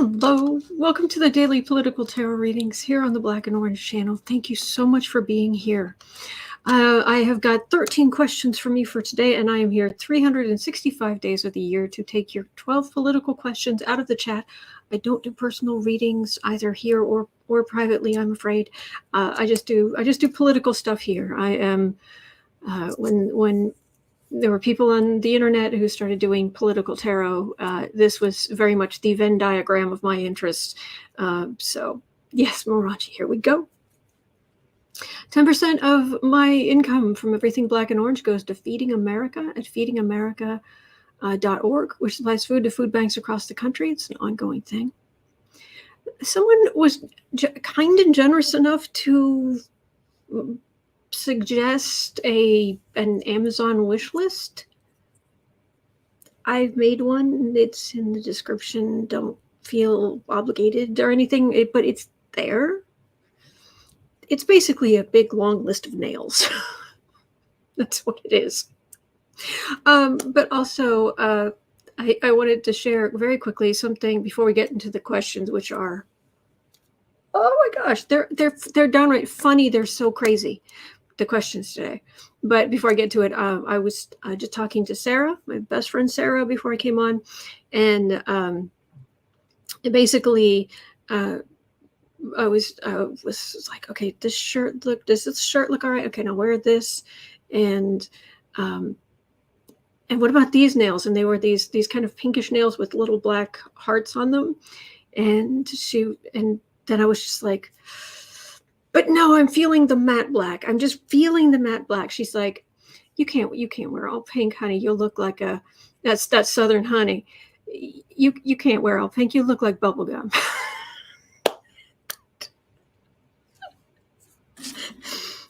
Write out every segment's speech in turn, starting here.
Hello, welcome to the Daily Political Tarot Readings here on the Black and Orange channel. Thank you so much for being here. I have got 13 questions for me for today, and I am here 365 days of the year to take your 12 political questions out of the chat. I don't do personal readings either here or privately, I'm afraid. I just do political stuff here. I am when there were people on the internet who started doing political tarot. This was very much the Venn diagram of my interests. So yes, Morachi, here we go. 10% of my income from everything Black and Orange goes to Feeding America at feedingamerica.org, which supplies food to food banks across the country. It's an ongoing thing. Someone was kind and generous enough to suggest an Amazon wish list. I've made one. It's in the description. Don't feel obligated or anything, but it's there. It's basically a big long list of nails. That's what it is. But also, I wanted to share very quickly something before we get into the questions, which are, oh my gosh, they're downright funny. They're so crazy, the questions today. But before I get to it, I was just talking to Sarah, my best friend Sarah, before I came on, and basically I was like, okay, does this shirt look all right? Okay, now wear this, and what about these nails? And they were these kind of pinkish nails with little black hearts on them, and then I was just like, but no, I'm feeling the matte black. I'm just feeling the matte black. She's like, you can't wear all pink, honey. You'll look like that's Southern honey. You can't wear all pink. You look like bubblegum.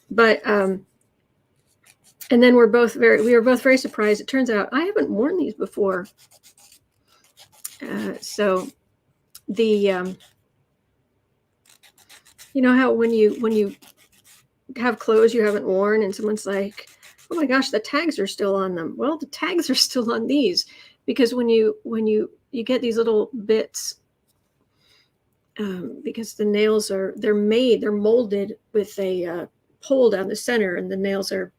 But and then we were both very surprised. It turns out I haven't worn these before. So the you know how when you have clothes you haven't worn and someone's like, oh my gosh, the tags are still on them. Well, the tags are still on these, because when you get these little bits, because the nails they're molded with a pole down the center, and the nails are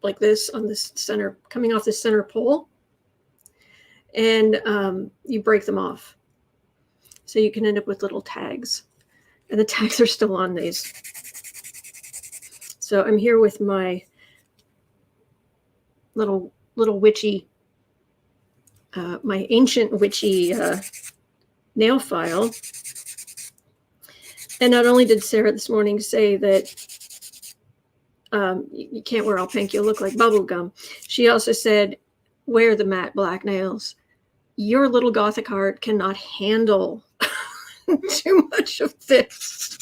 like this on this center, coming off the center pole, and you break them off. So you can end up with little tags, and the tags are still on these. So I'm here with my little witchy, my ancient witchy nail file. And not only did Sarah this morning say that you can't wear all pink, you'll look like bubblegum, she also said, wear the matte black nails. Your little gothic heart cannot handle too much of this.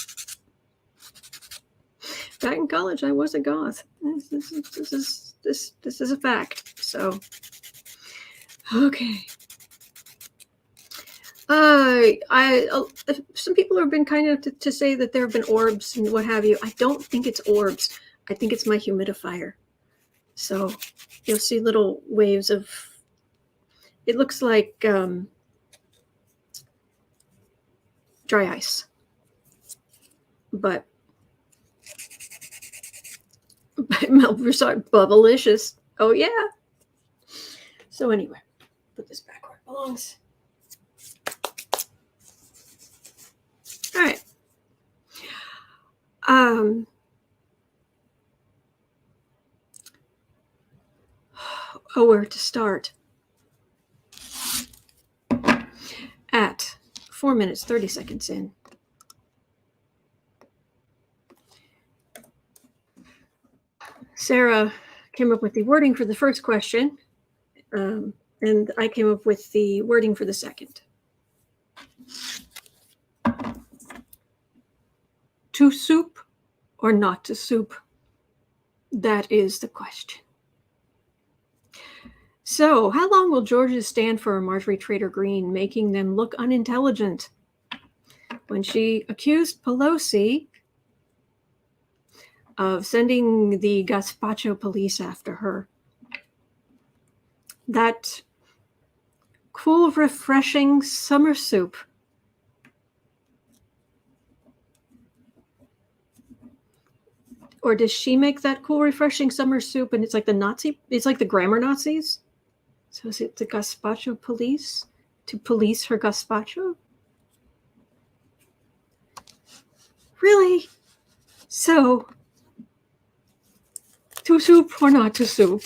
Back in college, I was a goth. This is a fact. So, okay. Some people have been kind of to say that there have been orbs and what have you. I don't think it's orbs. I think it's my humidifier. So you'll see little waves of, it looks like dry ice, but bubblicious. Oh yeah. So anyway, put this back where it belongs. All right. Where to start? At 4 minutes, 30 seconds in. Sarah came up with the wording for the first question, and I came up with the wording for the second. To soup or not to soup? That is the question. So, how long will Georgia stand for Marjorie Traitor Greene, making them look unintelligent? When she accused Pelosi of sending the GAZPACHO police after her. That Cool, refreshing summer soup. Or does she make that cool, refreshing summer soup and it's like it's like the grammar Nazis? So is it the gazpacho police to police her gazpacho? Really? So, to soup or not to soup?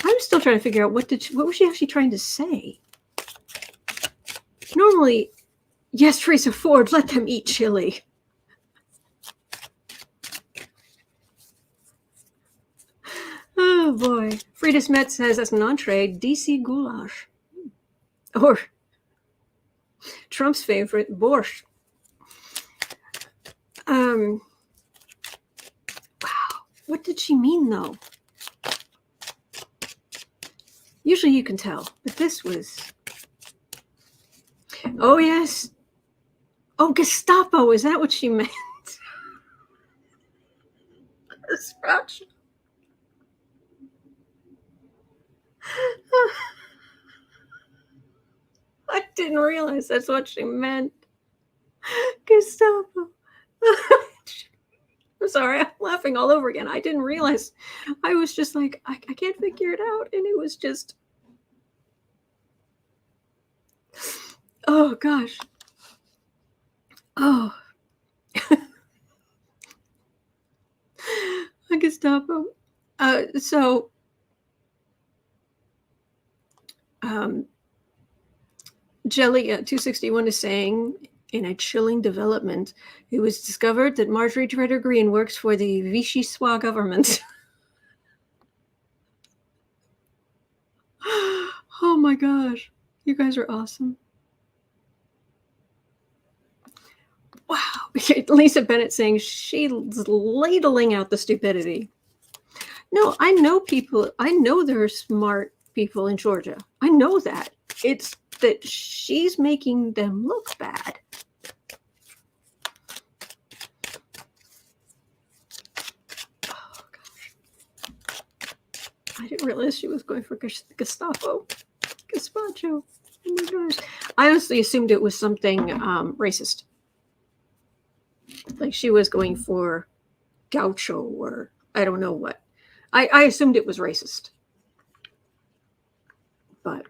I'm still trying to figure out what was she actually trying to say? Normally, yes, Teresa Ford, let them eat chili. Oh boy. Frida Smet says as an entree, DC goulash. Or Trump's favorite, borscht. Wow. What did she mean though? Usually you can tell, but this was... Oh yes. Oh, Gestapo, is that what she meant? Gazpacho. I didn't realize that's what she meant. Gestapo. I'm sorry, I'm laughing all over again. I didn't realize. I was just like, I can't figure it out. And it was just, oh gosh. Oh. Gestapo. Jelly 261 is saying, in a chilling development, it was discovered that Marjorie Traitor Greene works for the Vichy Soir government. Oh my gosh. You guys are awesome. Wow. Lisa Bennett saying she's ladling out the stupidity. No, I know people. I know there are smart people in Georgia. I know that. It's that she's making them look bad. Oh, gosh. I didn't realize she was going for Gestapo. Gazpacho. Oh my gosh. I honestly assumed it was something racist. Like she was going for gaucho or I don't know what. I assumed it was racist. But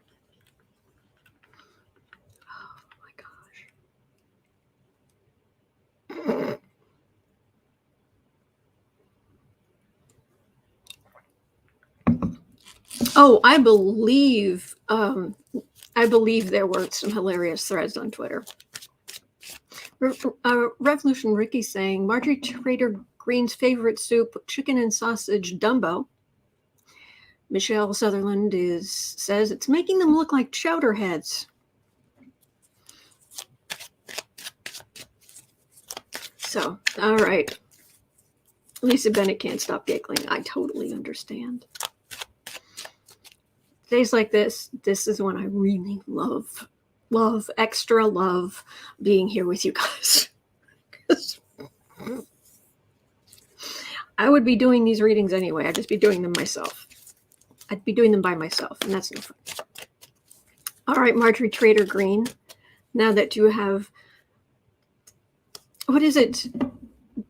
oh my gosh. Oh, I believe there were some hilarious threads on Twitter. Revolution Ricky saying Marjorie Traitor Greene's favorite soup, chicken and sausage Dumbo. Michelle Sutherland says it's making them look like chowder heads. So, all right. Lisa Bennett can't stop giggling. I totally understand. Days like this is when I really love, extra love being here with you guys. I would be doing these readings anyway. I'd just be doing them myself. I'd be doing them by myself, and that's no fun. All right, Marjorie Traitor Greene, now that you have, what is it?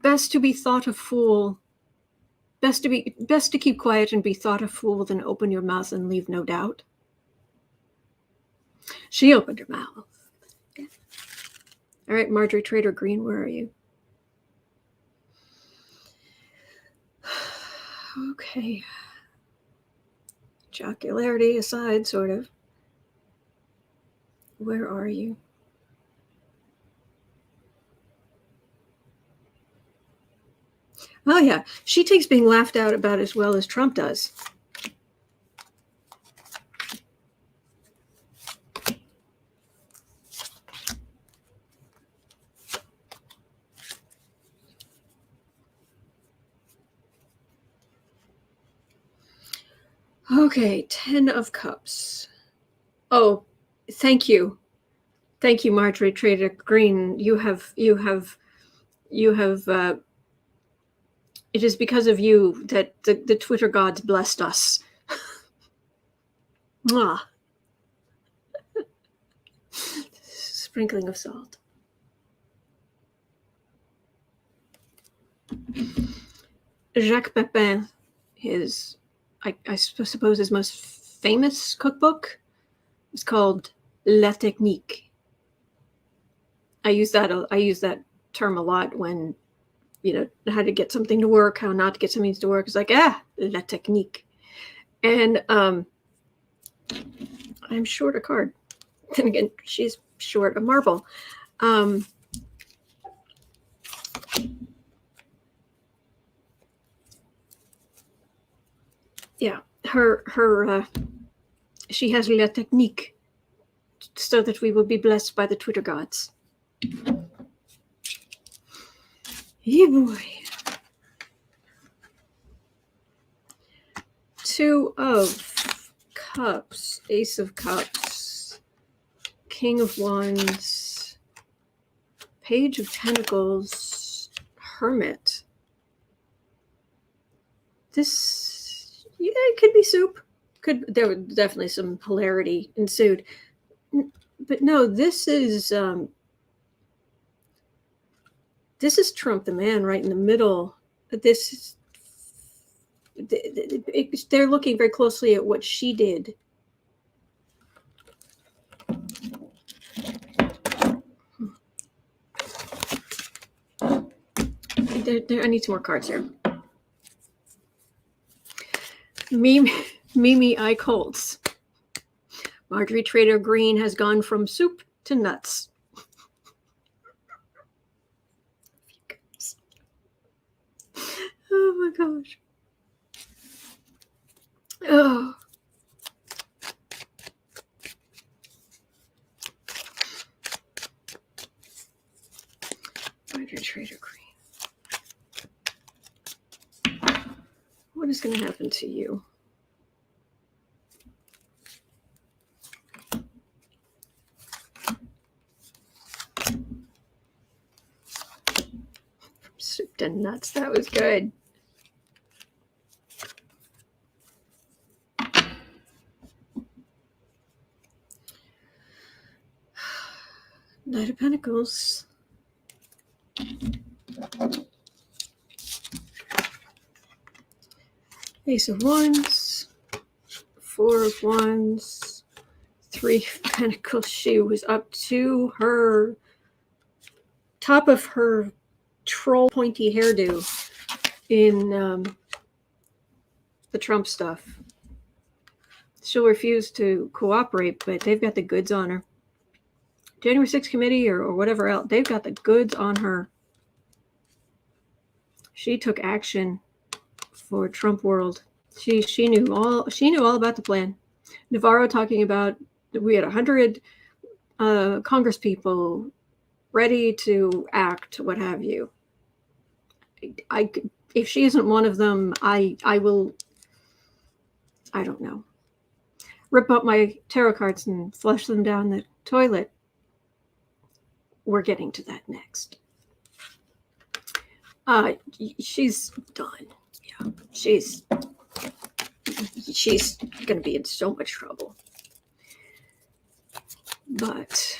Best to be thought a fool. Best to keep quiet and be thought a fool than open your mouth and leave no doubt. She opened her mouth. Yeah. All right, Marjorie Traitor Greene, where are you? Okay. Jocularity aside, sort of. Where are you? Oh, yeah. She takes being laughed out about as well as Trump does. Okay, 10 of Cups. Oh, thank you. Thank you, Marjorie Traitor Greene. You have it is because of you that the Twitter gods blessed us. Mwah. Sprinkling of salt. Jacques Pepin, I suppose his most famous cookbook is called La Technique. I use that term a lot when, how to get something to work, how not to get something to work. It's like, La Technique. And I'm short a card. Then again, she's short a marble. Yeah, she has La Technique so that we will be blessed by the Twitter gods. Yeah, boy. 2 of Cups, Ace of Cups, King of Wands, Page of Pentacles, Hermit. This, it could be soup. There was definitely some hilarity ensued. But no, this is Trump the man right in the middle. They're looking very closely at what she did. I need some more cards here. Mimi I Colts. Marjorie Traitor Greene has gone from soup to nuts. Oh my gosh. Oh. Marjorie Traitor Greene. What is going to happen to you? Soup to nuts. That was good. Knight of Pentacles. Ace of Wands. 4 of Wands. 3 of Pentacles. She was up to her top of her troll pointy hairdo in the Trump stuff. She'll refuse to cooperate, but they've got the goods on her. January 6th committee or whatever else, they've got the goods on her. She took action for Trump world. She knew all about the plan. Navarro talking about we had 100 Congress people ready to act, what have you. If she isn't one of them, I will, I don't know, rip up my tarot cards and flush them down the toilet. We're getting to that next. She's done. Yeah, she's going to be in so much trouble. But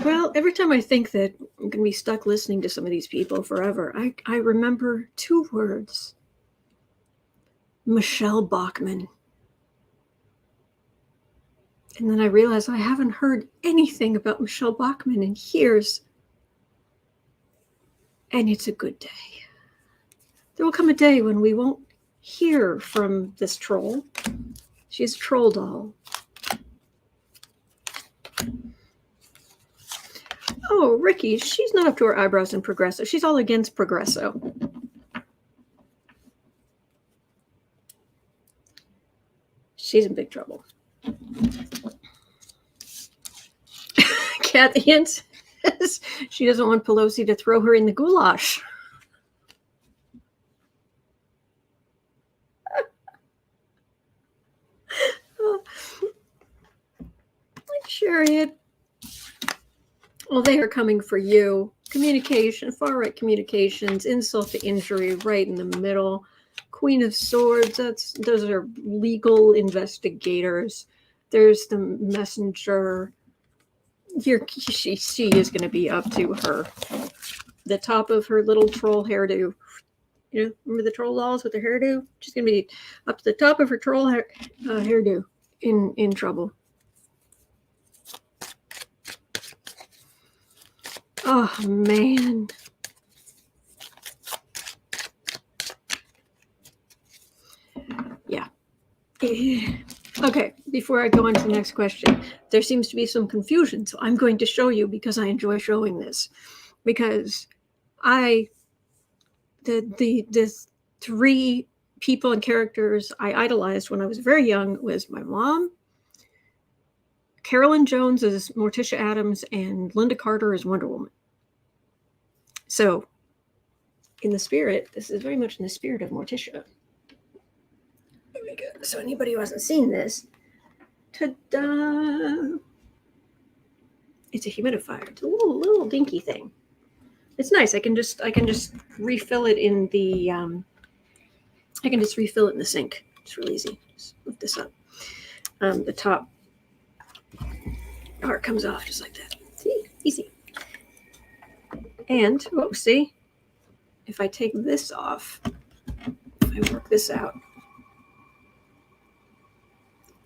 well, every time I think that I'm going to be stuck listening to some of these people forever, I remember 2 words. Michelle Bachmann. And then I realized I haven't heard anything about Michelle Bachmann in years. And it's a good day. There will come a day when we won't hear from this troll. She's a troll doll. Oh, Ricky, she's not up to her eyebrows in Progresso. She's all against Progresso. She's in big trouble. Kathy Ann says she doesn't want Pelosi to throw her in the goulash. Chariot. Well, they are coming for you. Communication, far-right communications, insult to injury, right in the middle. Queen of Swords, those are legal investigators. There's the messenger. She is going to be up to the top of her little troll hairdo. You know, remember the troll dolls with their hairdo? She's going to be up to the top of her troll hairdo in trouble. Oh, man. Yeah. Okay, before I go on to the next question, there seems to be some confusion, so I'm going to show you because I enjoy showing this. Because the three people and characters I idolized when I was very young was my mom, Carolyn Jones as Morticia Addams, and Linda Carter as Wonder Woman. So, in the spirit, this is very much in the spirit of Morticia. There we go. So anybody who hasn't seen this, ta-da! It's a humidifier. It's a little dinky thing. It's nice. I can just refill it in the I can just refill it in the sink. It's really easy. Just lift this up. The top part comes off just like that. See? Easy. And, oh, see? If I take this off, if I work this out,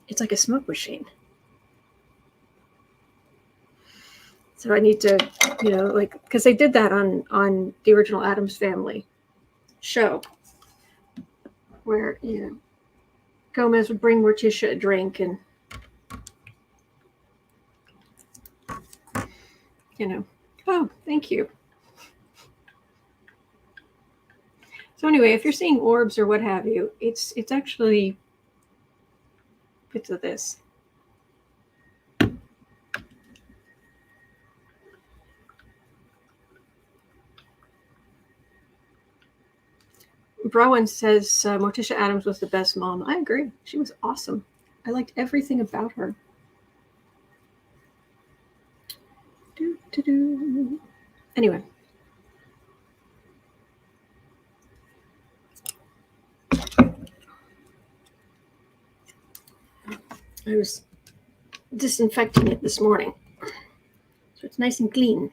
it's like a smoke machine. So I need to, you know, like, because they did that on the original Addams Family show, where, you know, Gomez would bring Morticia a drink and, you know, oh, thank you. So anyway, if you're seeing orbs or what have you, it's actually bits of this. Browan says Morticia Addams was the best mom. I agree. She was awesome. I liked everything about her. Anyway. I was disinfecting it this morning, so it's nice and clean.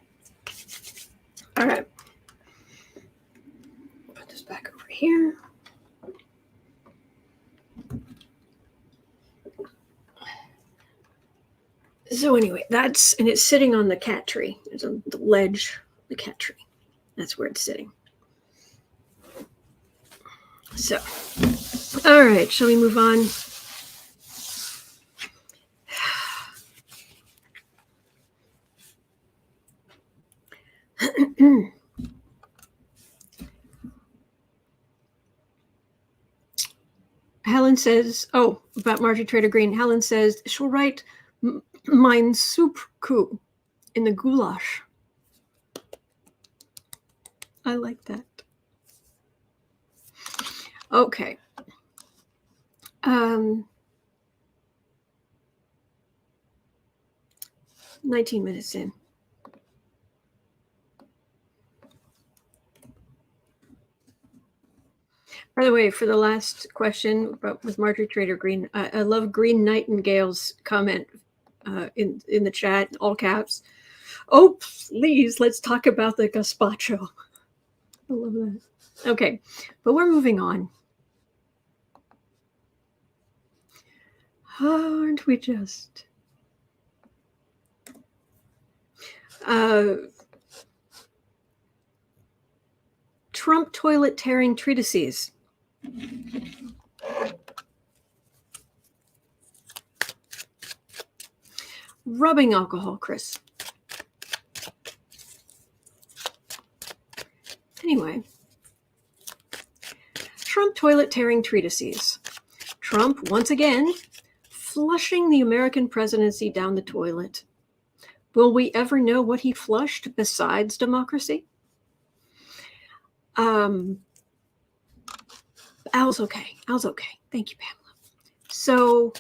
All right. Put this back over here. So anyway, and it's sitting on the cat tree. There's the ledge, the cat tree. That's where it's sitting. So, all right, shall we move on? Helen says, oh, about Marjorie Traitor Greene. Helen says she'll write mein Supku in the goulash. I like that. Okay. 19 minutes in. By the way, for the last question with Marjorie Traitor Greene, I love Greennightingale's comment in the chat, all caps. Oh, please, let's talk about the gazpacho. I love that. Okay, but we're moving on. Aren't we just? Trump toilet tearing treatises. Rubbing alcohol, Chris. Anyway, Trump toilet tearing treatises. Trump, once again, flushing the American presidency down the toilet. Will we ever know what he flushed besides democracy? Al's okay. Al's okay. Thank you, Pamela. So,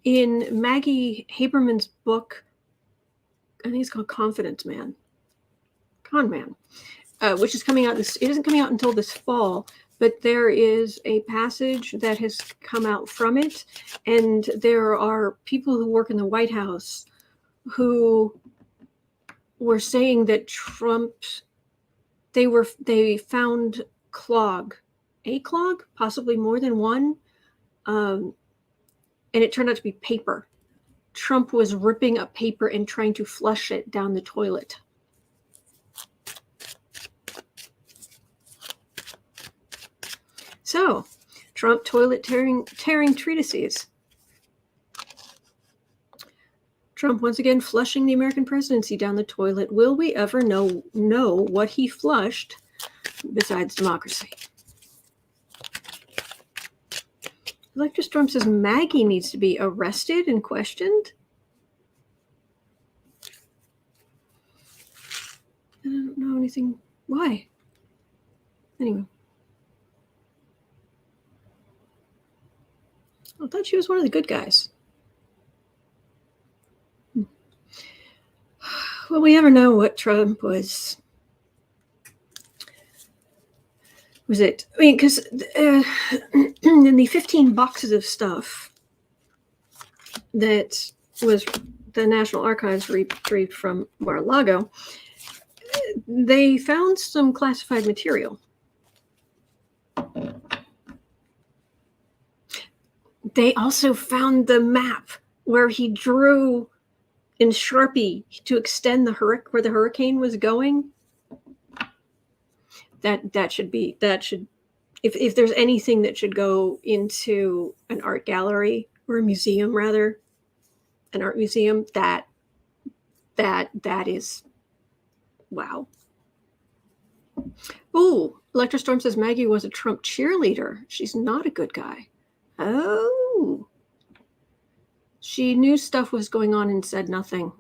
in Maggie Haberman's book, I think it's called Confidence Man, Con Man, which is coming out. It isn't coming out until this fall, but there is a passage that has come out from it, and there are people who work in the White House who were saying that Trump, they found a clog, possibly more than one, and it turned out to be paper. Trump was ripping up paper and trying to flush it down the toilet. So, Trump toilet tearing treatises. Trump once again flushing the American presidency down the toilet. Will we ever know what he flushed besides democracy? Elector Storm says Maggie needs to be arrested and questioned. I don't know anything. Why? Anyway. I thought she was one of the good guys. Well, we never know what Trump was. Was it? I mean, because in the 15 boxes of stuff that was the National Archives retrieved from Mar-a-Lago, they found some classified material. They also found the map where he drew in Sharpie to extend where the hurricane was going. That should if there's anything that should go into an art gallery or a museum, rather, an art museum, that is wow. Oh, Electra Storm says Maggie was a Trump cheerleader. She's not a good guy. Oh. She knew stuff was going on and said nothing.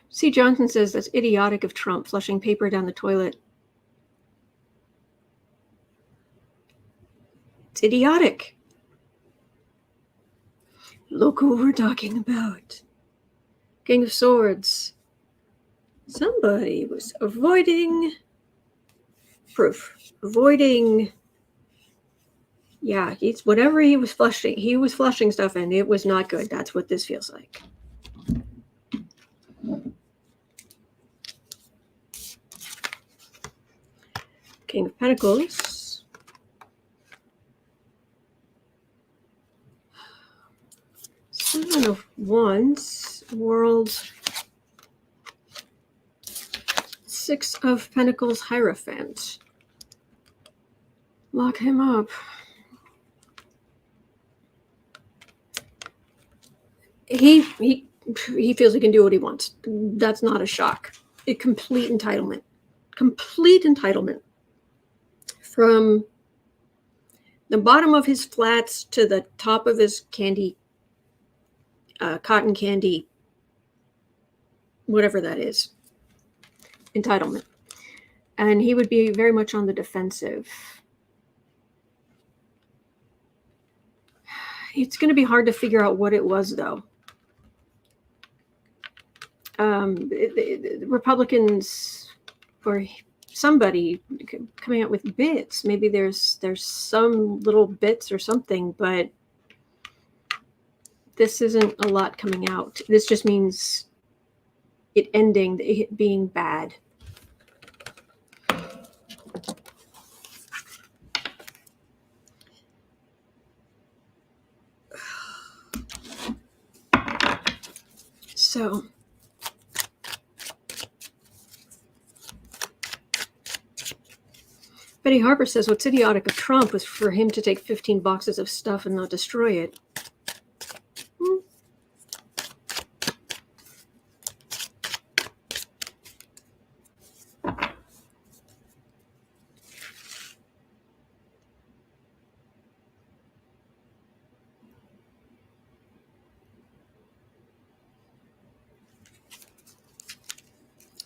C. Johnson says that's idiotic of Trump, flushing paper down the toilet. It's idiotic. Look who we're talking about. King of Swords. Somebody was avoiding proof. Yeah, it's whatever he was flushing. He was flushing stuff and it was not good. That's what this feels like. King of Pentacles. Seven of Wands. World. Six of Pentacles. Hierophant. Lock him up. He feels he can do what he wants. That's not a shock. Complete entitlement. Complete entitlement. From the bottom of his flats to the top of his cotton candy, whatever that is. Entitlement. And he would be very much on the defensive. It's going to be hard to figure out what it was, though. The Republicans or somebody coming out with bits. Maybe there's some little bits or something, but this isn't a lot coming out. This just means it ending, it being bad. So Betty Harper says what's idiotic of Trump was for him to take 15 boxes of stuff and not destroy it.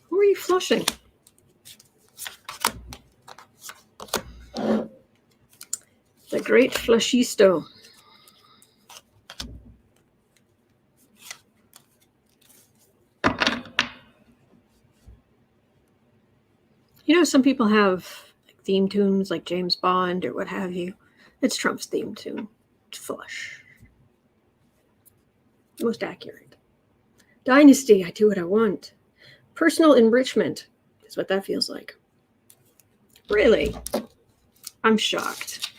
Who are you flushing? The great flashisto. You know, some people have like theme tunes like James Bond or what have you. It's Trump's theme tune. It's flush. Most accurate. Dynasty, I do what I want. Personal enrichment is what that feels like. Really? I'm shocked.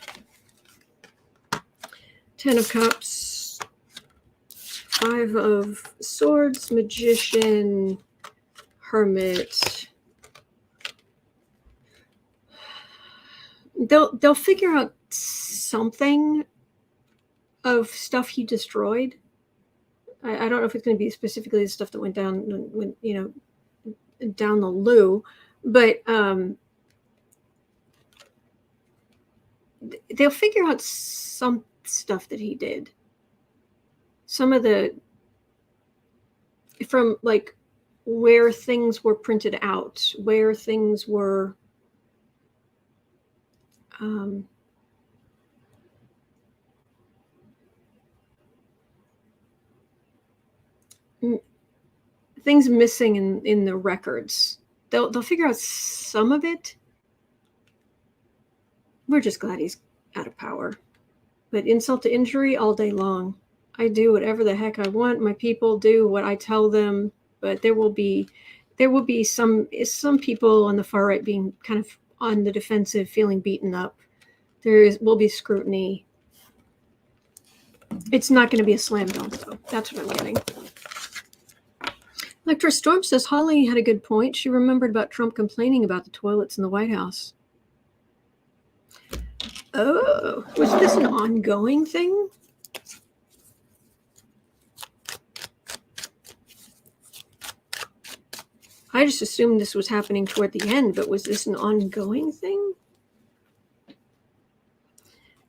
10 of Cups. 5 of Swords. Magician. Hermit. They'll figure out something of stuff he destroyed. I don't know if it's going to be specifically the stuff that went down, down the loo, but they'll figure out some stuff that he did. Some of from like where things were printed out, where things were things missing in the records. They'll figure out some of it. We're just glad he's out of power. But insult to injury all day long. I do whatever the heck I want. My people do what I tell them. But there will be some people on the far right being kind of on the defensive, feeling beaten up. Will be scrutiny. It's not going to be a slam dunk, though. That's what I'm getting. Electra Storm says Holly had a good point. She remembered about Trump complaining about the toilets in the White House. Oh, was this an ongoing thing? I just assumed this was happening toward the end, but was this an ongoing thing?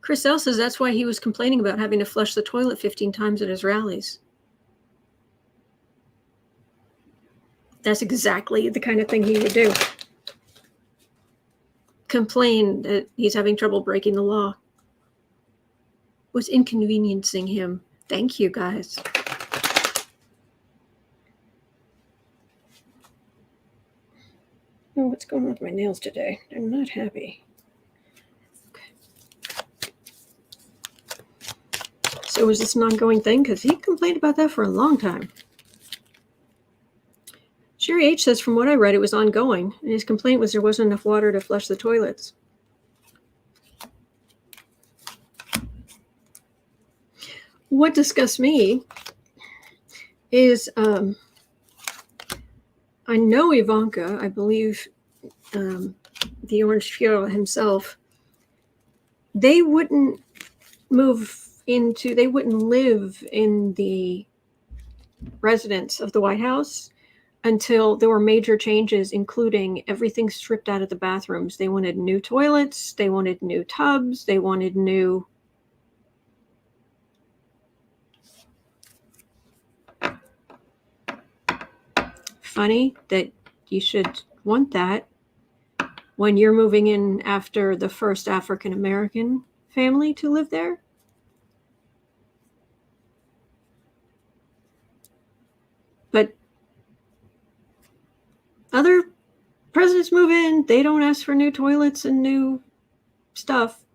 Chris L says that's why he was complaining about having to flush the toilet 15 times at his rallies. That's exactly the kind of thing he would do. Complain that he's having trouble breaking the law. Was inconveniencing him. Thank you, guys. Oh, what's going on with my nails today? They're not happy. Okay. So was this an ongoing thing? Because he complained about that for a long time. Sherry H says, from what I read, it was ongoing, and his complaint was there wasn't enough water to flush the toilets. What disgusts me is I know Ivanka, I believe the Orange Fuhrer himself, they wouldn't live in the residence of the White House until there were major changes, including everything stripped out of the bathrooms. They wanted new toilets, they wanted new tubs, they wanted new... Funny that you should want that when you're moving in after the first African-American family to live there. But other presidents move in, they don't ask for new toilets and new stuff.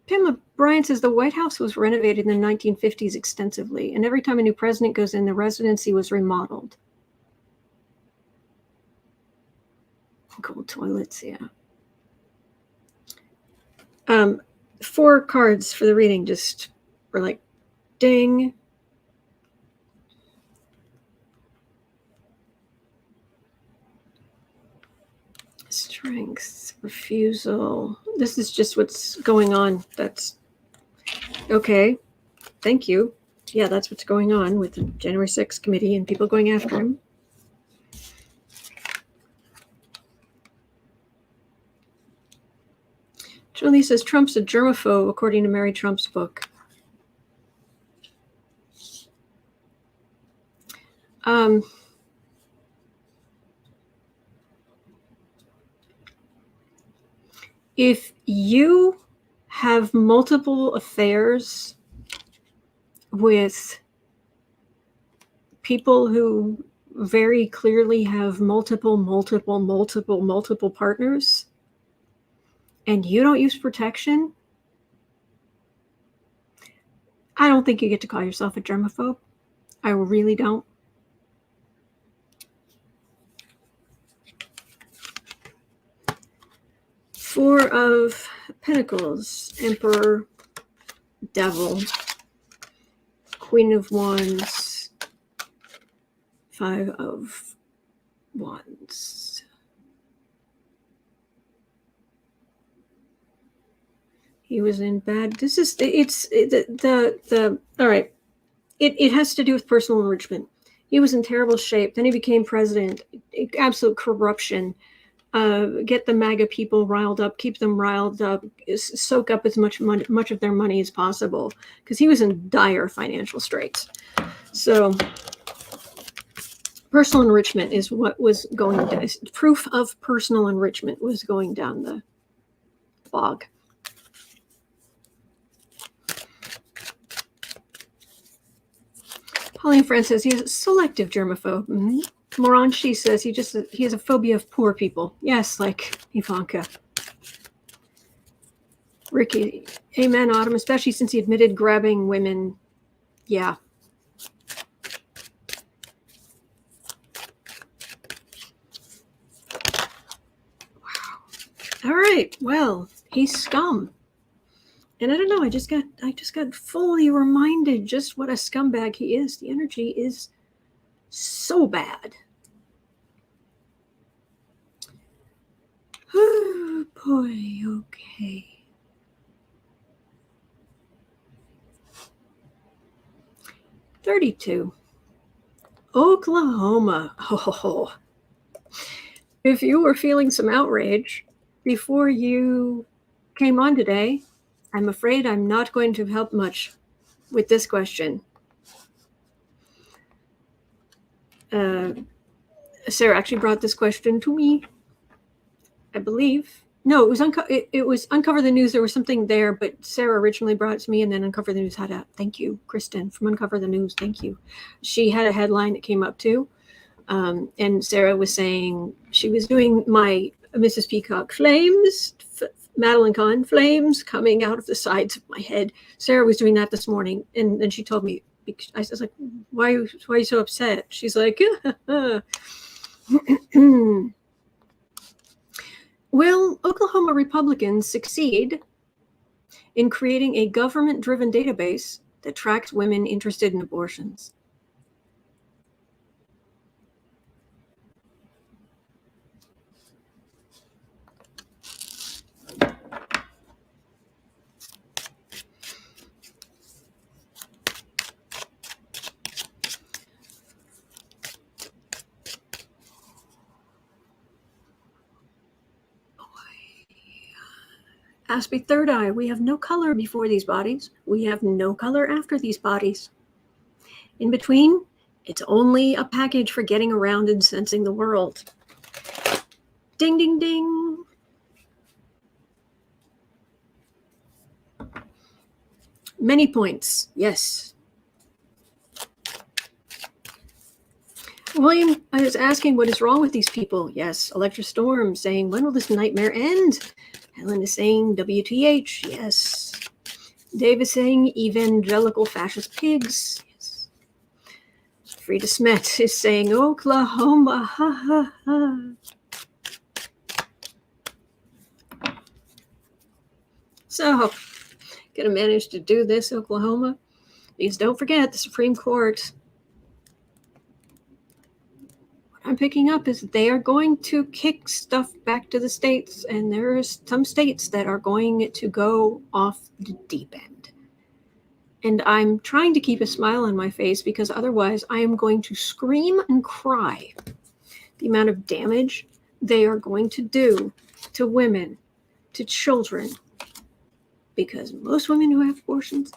Pamela Bryant says the White House was renovated in the 1950s extensively, and every time a new president goes in, the residency was remodeled. Gold toilets, yeah. 4 cards for the reading just were like, ding. Strength, refusal. This is just what's going on. That's okay. Thank you. Yeah, that's what's going on with the January 6th committee and people going after him. Julie says Trump's a germaphobe, according to Mary Trump's book. If you have multiple affairs with people who very clearly have multiple partners, and you don't use protection, I don't think you get to call yourself a germaphobe. I really don't. Four of Pentacles, Emperor, Devil, Queen of Wands, Five of Wands. He was in bad. This is the all right. It has to do with personal enrichment. He was in terrible shape. Then he became president. Absolute corruption. Get the MAGA people riled up, keep them riled up, soak up as much of their money as possible, because he was in dire financial straits. So personal enrichment is what was going down. Proof of personal enrichment was going down the bog. Pauline France says he's a selective germaphobe. Mm-hmm. Moran, she says he has a phobia of poor people. Yes, like Ivanka. Ricky, amen, Autumn, especially since he admitted grabbing women. Yeah. Wow. All right. Well, he's scum. And I don't know, I just got fully reminded just what a scumbag he is. The energy is so bad. Oh boy, okay. 32. Oklahoma. Oh. If you were feeling some outrage before you came on today, I'm afraid I'm not going to help much with this question. Sarah actually brought this question to me, I believe. No, it was Uncover the News. There was something there, but Sarah originally brought it to me, and then Uncover the News had a, thank you, Kristen, from Uncover the News, thank you. She had a headline that came up too, and Sarah was saying she was doing my Mrs. Peacock flames, Madeline Kahn flames coming out of the sides of my head. Sarah was doing that this morning, and then she told me, I was like, why are you so upset? She's like, will Oklahoma Republicans succeed in creating a government-driven database that tracks women interested in abortions? Aspie Third Eye, we have no color before these bodies. We have no color after these bodies. In between, it's only a package for getting around and sensing the world. Ding, ding, ding. Many points, yes. William is asking what is wrong with these people. Yes, Electra Storm saying, when will this nightmare end? Helen is saying, WTH, yes. Dave is saying, evangelical fascist pigs. Yes. Frida Smet is saying, Oklahoma, ha, ha, ha. So, gonna manage to do this, Oklahoma? Because don't forget, the Supreme Court, I'm picking up is they are going to kick stuff back to the states, and there's some states that are going to go off the deep end. And I'm trying to keep a smile on my face because otherwise I am going to scream and cry the amount of damage they are going to do to women, to children, because most women who have abortions,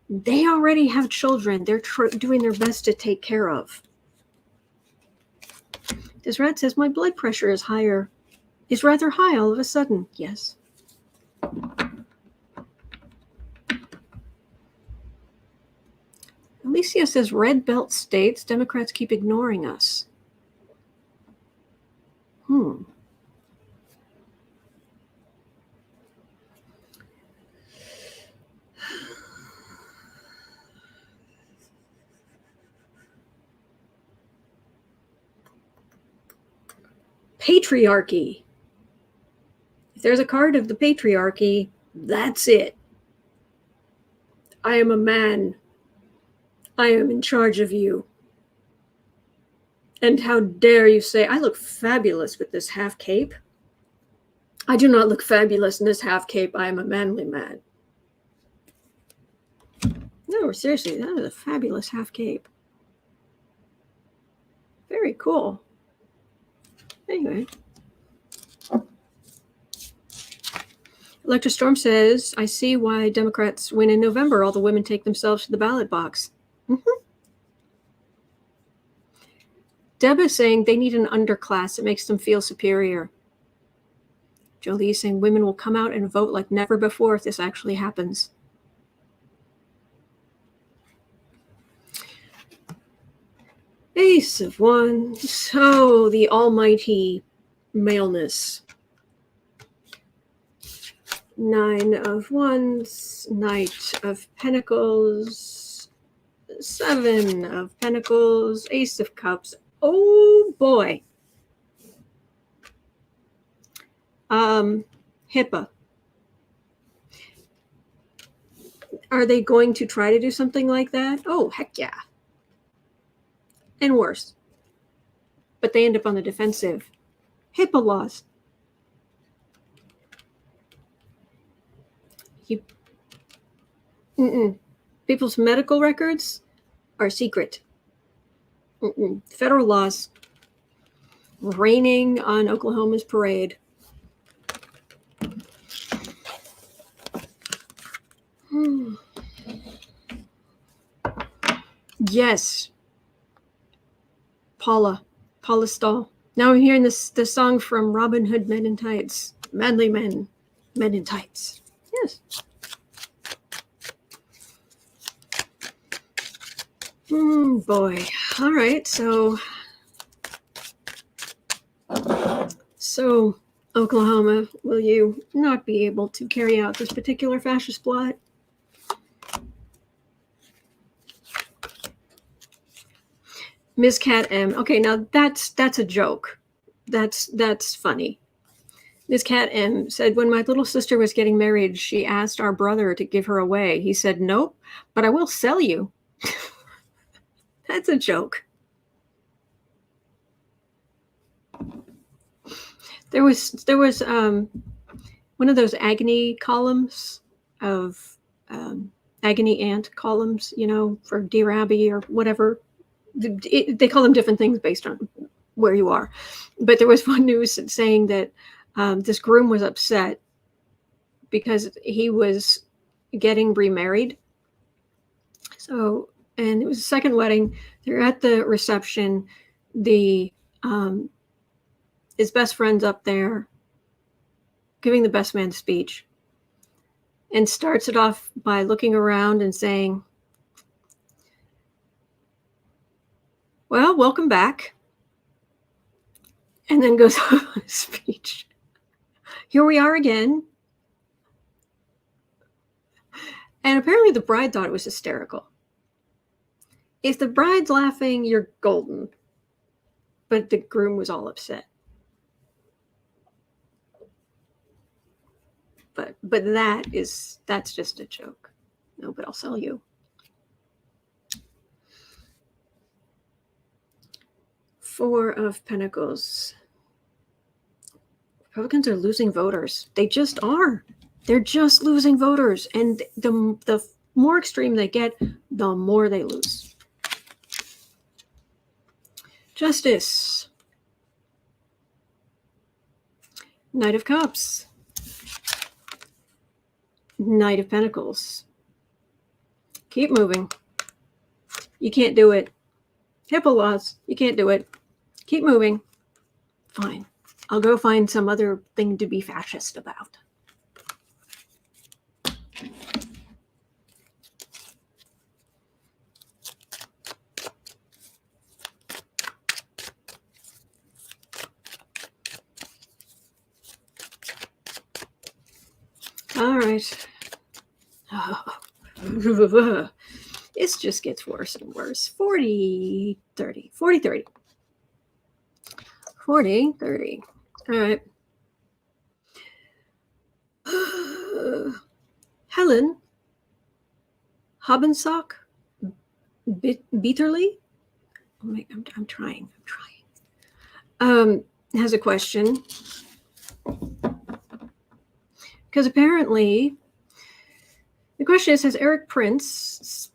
they already have children they're doing their best to take care of. This rat says my blood pressure is rather high all of a sudden. Yes. Alicia says red belt states, Democrats keep ignoring us. Patriarchy. If there's a card of the patriarchy, that's it. I am a man. I am in charge of you. And how dare you say, I look fabulous with this half cape. I do not look fabulous in this half cape. I am a manly man. No, seriously, that is a fabulous half cape. Very cool. Anyway. Electrostorm says, I see why Democrats win in November. All the women take themselves to the ballot box. Deb is saying they need an underclass. It makes them feel superior. Jolie is saying women will come out and vote like never before if this actually happens. Ace of Wands. So the almighty maleness. 9 of Wands. Knight of Pentacles. 7 of Pentacles. Ace of Cups. Oh boy. HIPAA. Are they going to try to do something like that? Oh, heck yeah. And worse. But they end up on the defensive. HIPAA laws. People's medical records are secret. Federal laws. Raining on Oklahoma's parade. Yes. Paula Stahl. Now I'm hearing the song from Robin Hood Men in Tights. Manly men in tights. Yes. Boy. All right. So Oklahoma, will you not be able to carry out this particular fascist plot? Ms. Cat M. Okay, now that's a joke. That's funny. Ms. Cat M said, when my little sister was getting married, she asked our brother to give her away. He said, nope, but I will sell you. That's a joke. There was one of those agony columns of agony aunt columns, for Dear Abby or whatever. They call them different things based on where you are. But there was one news saying that this groom was upset because he was getting remarried. So, and it was a second wedding. They're at the reception. His best friend's up there giving the best man speech and starts it off by looking around and saying, well, welcome back. And then goes on his speech. Here we are again. And apparently the bride thought it was hysterical. If the bride's laughing, you're golden. But the groom was all upset. But that's just a joke. No, but I'll sell you. Four of Pentacles. Republicans are losing voters. They just are. They're just losing voters. And the more extreme they get, the more they lose. Justice. Knight of Cups. Knight of Pentacles. Keep moving. You can't do it. HIPAA laws. You can't do it. Keep moving. Fine. I'll go find some other thing to be fascist about. All right. It just gets worse and worse. 40, 30. 40, 30. 40, 30. All right. Helen Hobbensock Bitterly. I'm trying. Has a question. Because apparently, the question is, has Erik Prince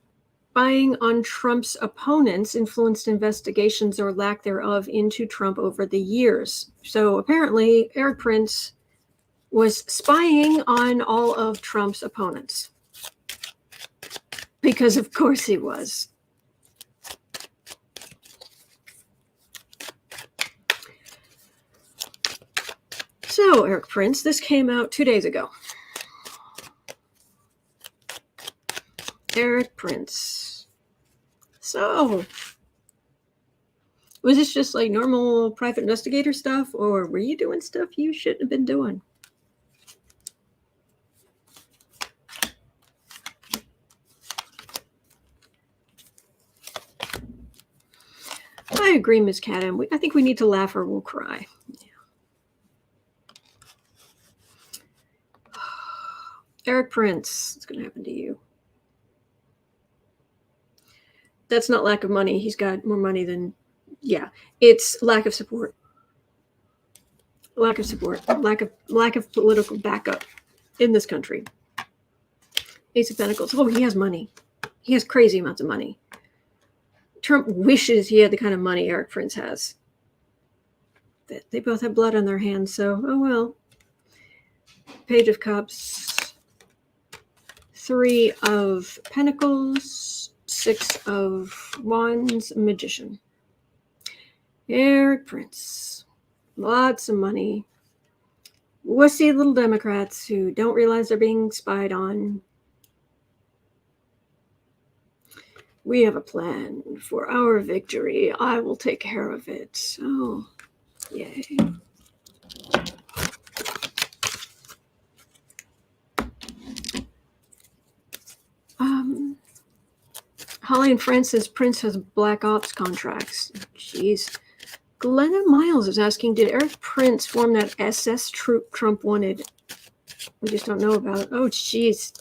spying on Trump's opponents influenced investigations or lack thereof into Trump over the years? So apparently, Erik Prince was spying on all of Trump's opponents. Because of course he was. So, Erik Prince, this came out 2 days ago. Erik Prince. So, was this just like normal private investigator stuff, or were you doing stuff you shouldn't have been doing? I agree, Ms. Cadam. I think we need to laugh or we'll cry. Erik Prince, what's going to happen to you? That's not lack of money. He's got more money than, yeah. It's lack of support. Lack of support. Lack of political backup in this country. Ace of Pentacles. Oh, he has money. He has crazy amounts of money. Trump wishes he had the kind of money Erik Prince has. They both have blood on their hands, so, oh well. Page of Cups. 3 of Pentacles, 6 of Wands, Magician. Erik Prince. Lots of money. Wussy little Democrats who don't realize they're being spied on. We have a plan for our victory. I will take care of it. Oh, yay. Holly and Francis, Prince has black ops contracts. Jeez. Glenna Miles is asking, did Erik Prince form that SS troop Trump wanted? We just don't know about. Oh, jeez.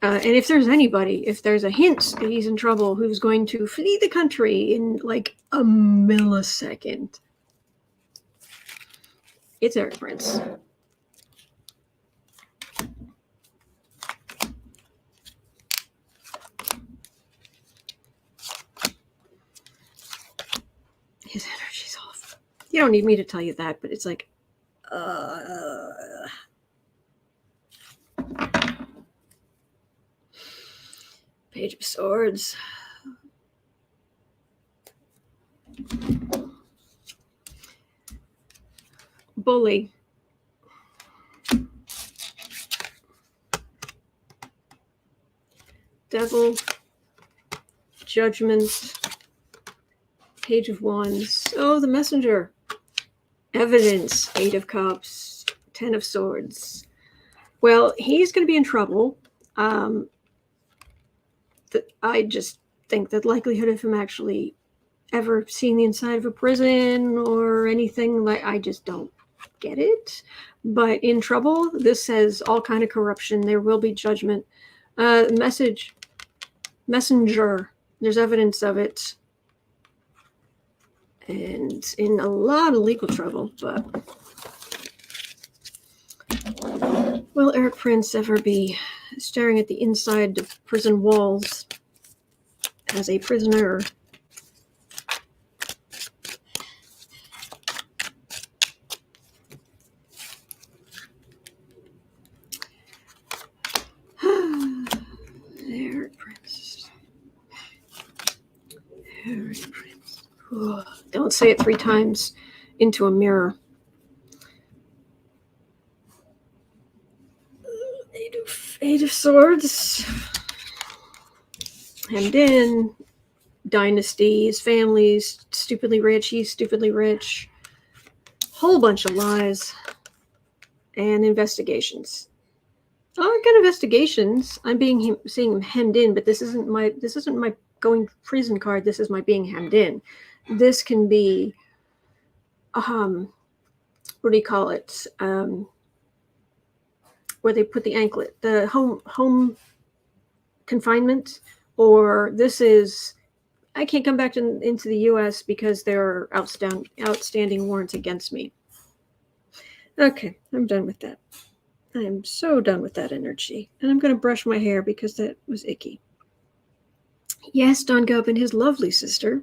And if there's anybody, if there's a hint that he's in trouble, who's going to flee the country in like a millisecond, it's Erik Prince. His energy's off. You don't need me to tell you that, but it's like, Page of Swords. Bully. Devil. Judgment. Page of Wands. Oh, the Messenger. Evidence. 8 of Cups. 10 of Swords. Well, he's going to be in trouble. I just think that likelihood of him actually ever seeing the inside of a prison or anything, like, I just don't get it. But in trouble, this says all kind of corruption. There will be judgment. Messenger. There's evidence of it. And in a lot of legal trouble, but will Erik Prince ever be staring at the inside of prison walls as a prisoner? Erik Prince. Erik Prince. Oh, don't say it 3 times into a mirror. 8 of Swords. Hemmed in. Dynasties, families, stupidly rich. He's stupidly rich. Whole bunch of lies and investigations. Oh, I got investigations. I'm seeing hemmed in, but this isn't my going to prison card. This is my being hemmed in. This can be, what do you call it? Where they put the anklet, the home confinement, or this is, I can't come back into the U.S. because there are outstanding warrants against me. Okay, I'm done with that. I am so done with that energy. And I'm going to brush my hair because that was icky. Yes, Don Gubb and his lovely sister.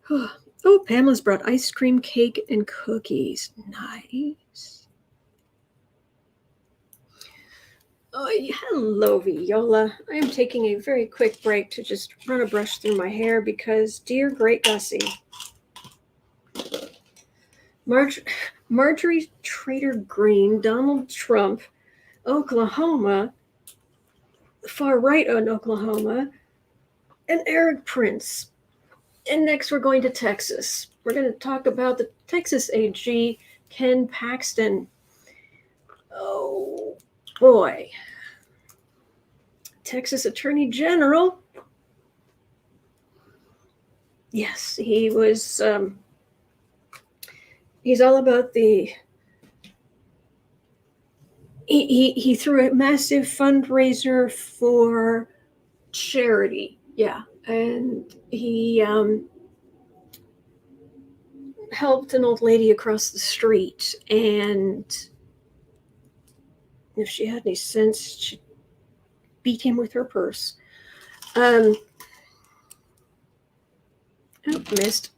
Oh, Pamela's brought ice cream, cake, and cookies. Nice. Oh, hello, Viola. I am taking a very quick break to just run a brush through my hair because, dear great Gussie, Marjorie Traitor Greene, Donald Trump, Oklahoma, far right on Oklahoma, and Erik Prince. And next we're going to Texas. We're going to talk about the Texas AG Ken Paxton. Oh, boy. Texas Attorney General. Yes, he was, he's all about the, he threw a massive fundraiser for charity. Yeah. And he helped an old lady across the street. And if she had any sense, she'd beat him with her purse. Oh, missed.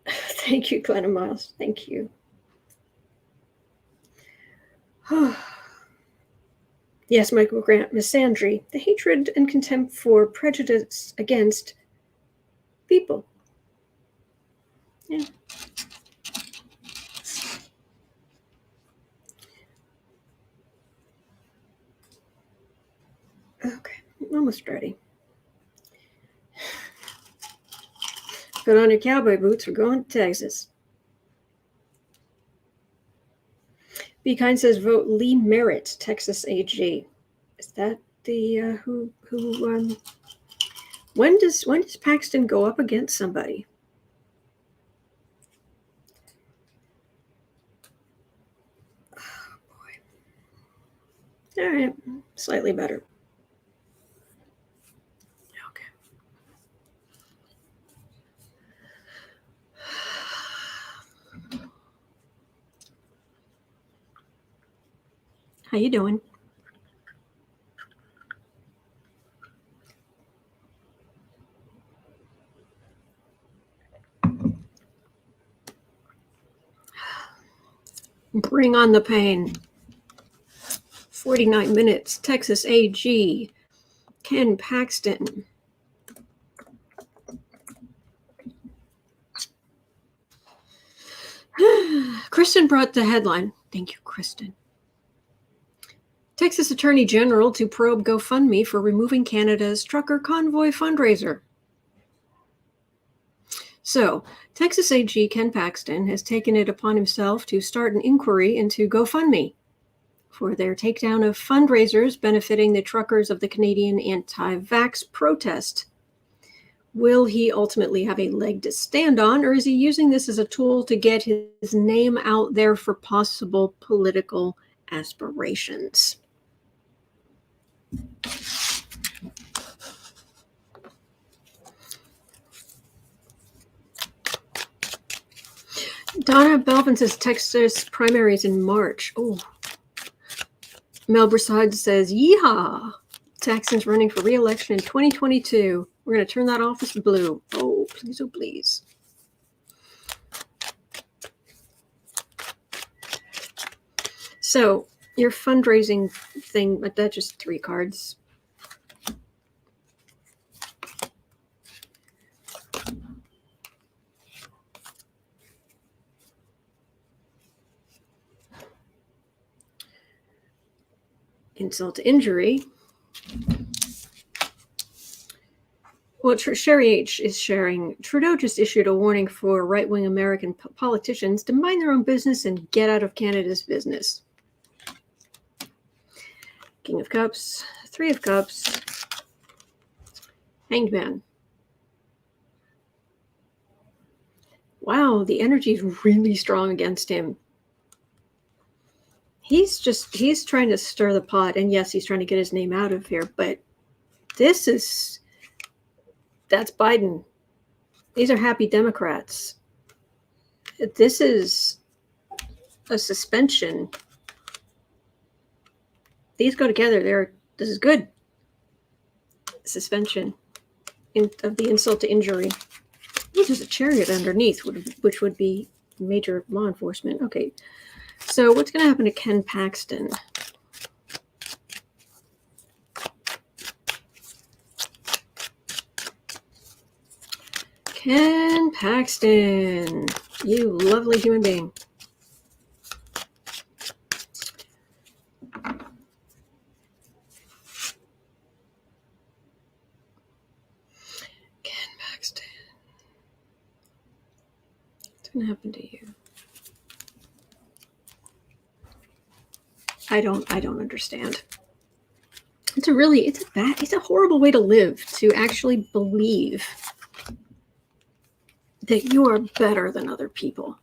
Thank you, Glenna Miles. Thank you. Yes, Michael Grant, misandry, the hatred and contempt for prejudice against people. Yeah. Okay, almost ready. Put on your cowboy boots. We're going to Texas. Be Kind says vote Lee Merritt, Texas AG. Is that the who when does Paxton go up against somebody? Oh boy. All right, slightly better. Okay. How you doing? Bring on the pain. 49 minutes. Texas AG Ken Paxton. Kristen brought the headline. Thank you, Kristen. Texas Attorney General to probe GoFundMe for removing Canada's trucker convoy fundraiser. So, Texas AG Ken Paxton has taken it upon himself to start an inquiry into GoFundMe for their takedown of fundraisers benefiting the truckers of the Canadian anti-vax protest. Will he ultimately have a leg to stand on, or is he using this as a tool to get his name out there for possible political aspirations? Donna Belvin says Texas primaries in March. Oh. Mel Broussard says, yeehaw! Paxton's running for re-election in 2022. We're going to turn that office blue. Oh, please, oh, please. So, your fundraising thing, but that's just 3 cards. Insult to injury. Well, Sherry H is sharing. Trudeau just issued a warning for right-wing American politicians to mind their own business and get out of Canada's business. King of Cups, Three of Cups, Hanged Man. Wow, the energy is really strong against him. He's trying to stir the pot, and yes, he's trying to get his name out of here, but that's Biden. These are happy Democrats. This is a suspension. These go together. This is good. Suspension of the insult to injury. There's a chariot underneath, which would be major law enforcement. Okay, so what's going to happen to Ken Paxton? Ken Paxton, you lovely human being. Ken Paxton. What's going to happen to you? I don't understand. It's a horrible way to live, to actually believe that you are better than other people.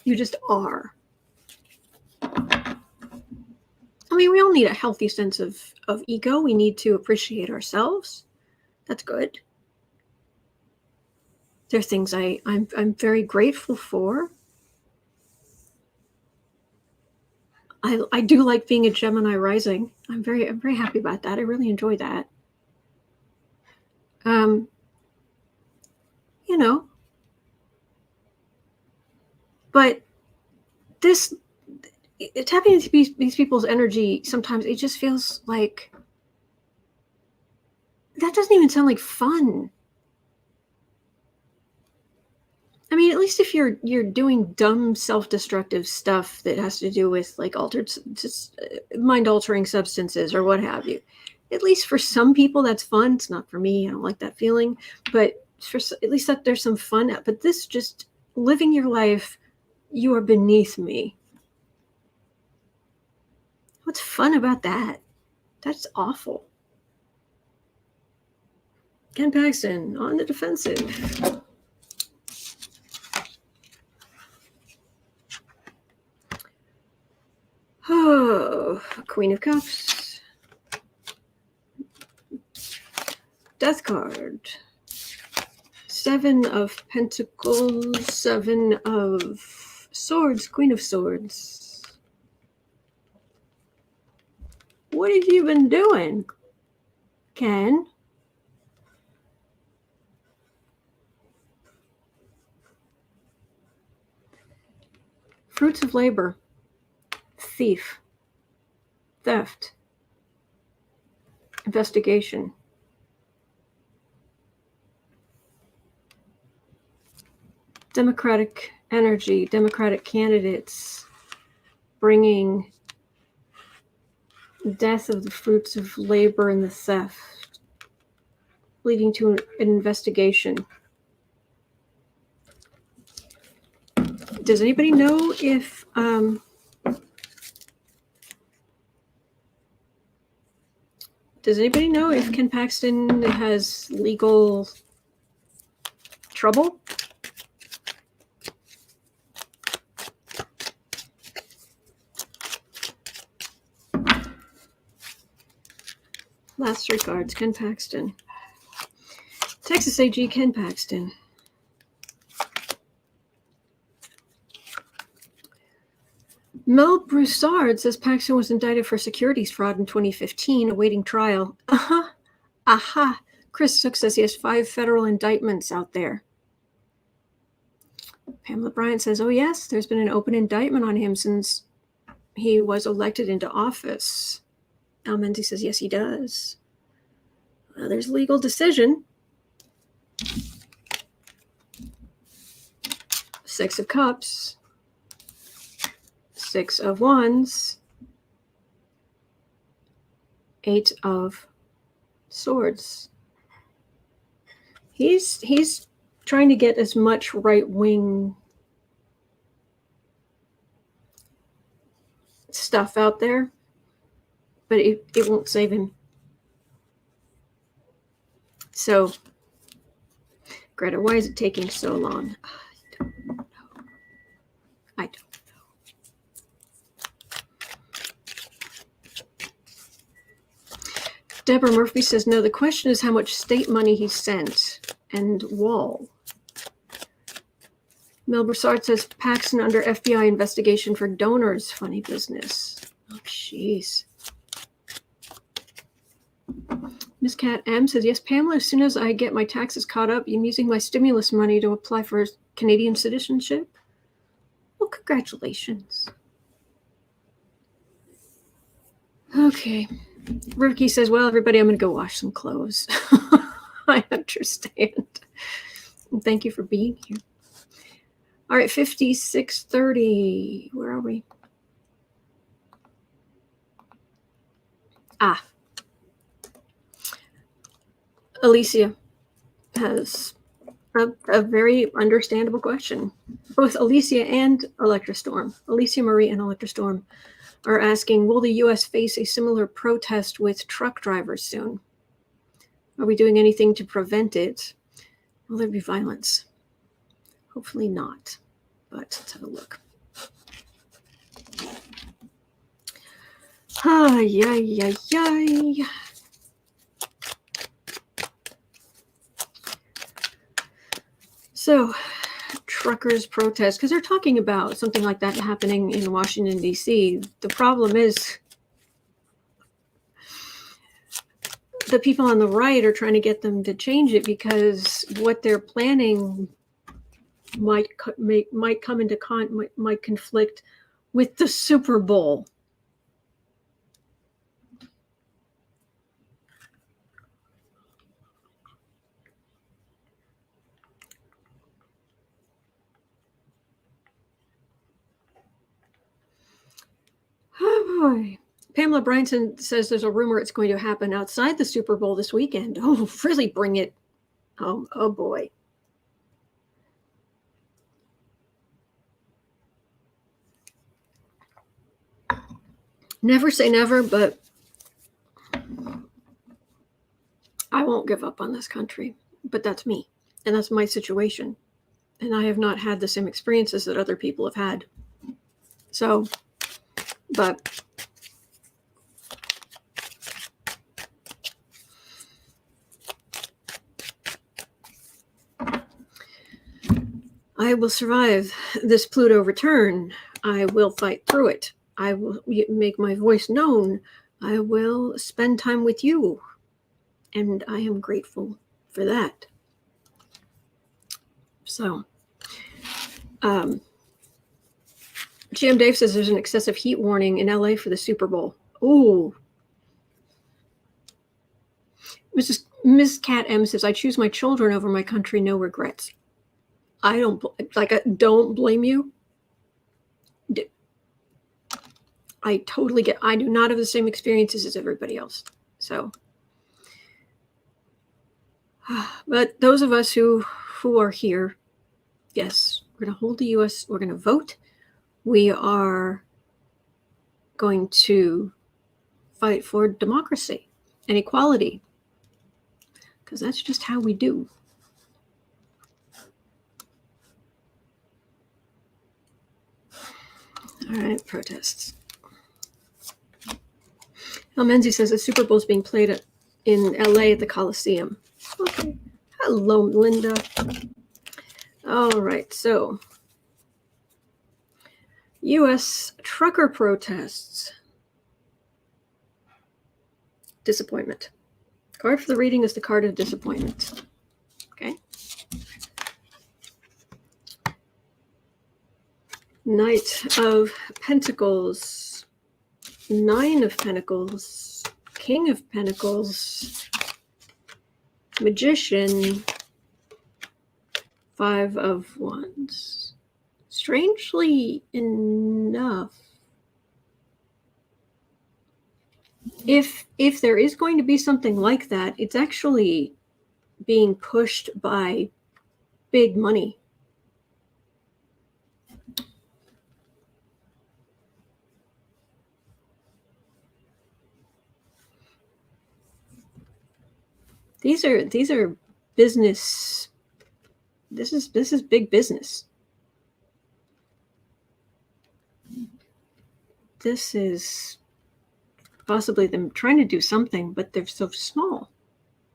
You just are. I mean, we all need a healthy sense of ego. We need to appreciate ourselves. That's good. There are things I'm very grateful for. I do like being a Gemini rising. I'm very happy about that. I really enjoy that. You know, but tapping into these people's energy, sometimes it just feels like that doesn't even sound like fun. I mean, at least if you're doing dumb self-destructive stuff that has to do with like mind-altering substances or what have you, at least for some people that's fun. It's not for me. I don't like that feeling, but at least that there's some fun. But this just living your life, you are beneath me. What's fun about that? That's awful. Ken Paxton on the defensive. Oh, Queen of Cups. Death card. Seven of Pentacles. Seven of Swords. Queen of Swords. What have you been doing, Ken? Fruits of labor. Thief. Theft. Investigation. Democratic energy, Democratic candidates bringing death of the fruits of labor and the theft, leading to an investigation. Does anybody know if Ken Paxton has legal trouble? Last three cards, Ken Paxton. Texas AG Ken Paxton. Mel Broussard says Paxton was indicted for securities fraud in 2015, awaiting trial. Aha. Chris Sook says he has 5 federal indictments out there. Pamela Bryant says, oh yes, there's been an open indictment on him since he was elected into office. Al Menzi says, yes, he does. Well, there's a legal decision. 6 of Cups. 6 of Wands. 8 of Swords. He's trying to get as much right-wing stuff out there, but it won't save him. So, Greta, why is it taking so long? I don't know. Deborah Murphy says, no, the question is how much state money he sent and wall. Mel Broussard says, Paxton under FBI investigation for donors. Funny business. Oh, jeez. Miss Cat M says, yes, Pamela, as soon as I get my taxes caught up, I'm using my stimulus money to apply for Canadian citizenship. Well, congratulations. Okay. Ricky says, well, everybody, I'm going to go wash some clothes. I understand. And thank you for being here. All right, 5630. Where are we? Alicia has a very understandable question. Both Alicia and Electrostorm, Alicia Marie and Electrostorm, are asking, will the U.S. face a similar protest with truck drivers soon? Are we doing anything to prevent it? Will there be violence? Hopefully not, but let's have a look. Ay, ay, ay, ay. So, truckers protest, because they're talking about something like that happening in Washington, D.C. The problem is the people on the right are trying to get them to change it because what they're planning might conflict with the Super Bowl. Oh boy. Pamela Bryanson says there's a rumor it's going to happen outside the Super Bowl this weekend. Oh, really bring it home. Oh boy. Never say never, but I won't give up on this country. But that's me, and that's my situation. And I have not had the same experiences that other people have had. So, but I will survive this Pluto return. I will fight through it. I will make my voice known. I will spend time with you. And I am grateful for that. So, GM Dave says there's an excessive heat warning in LA for the Super Bowl. Ooh. Miss Cat M says, I choose my children over my country, no regrets. I don't blame you. I totally get, I do not have the same experiences as everybody else. So, but those of us who are here, yes, we're going to hold the U.S., we're going to vote. We are going to fight for democracy and equality, because that's just how we do. All right, protests. El Menzi says the Super Bowl is being played in LA at the Coliseum. Okay. Hello, Linda. All right, so U.S. trucker protests. Disappointment. Card for the reading is the card of disappointment. Okay. Knight of Pentacles, Nine of Pentacles, King of Pentacles, Magician, Five of Wands. Strangely enough, if there is going to be something like that, it's actually being pushed by big money. These are business. This is big business. This is possibly them trying to do something, but they're so small.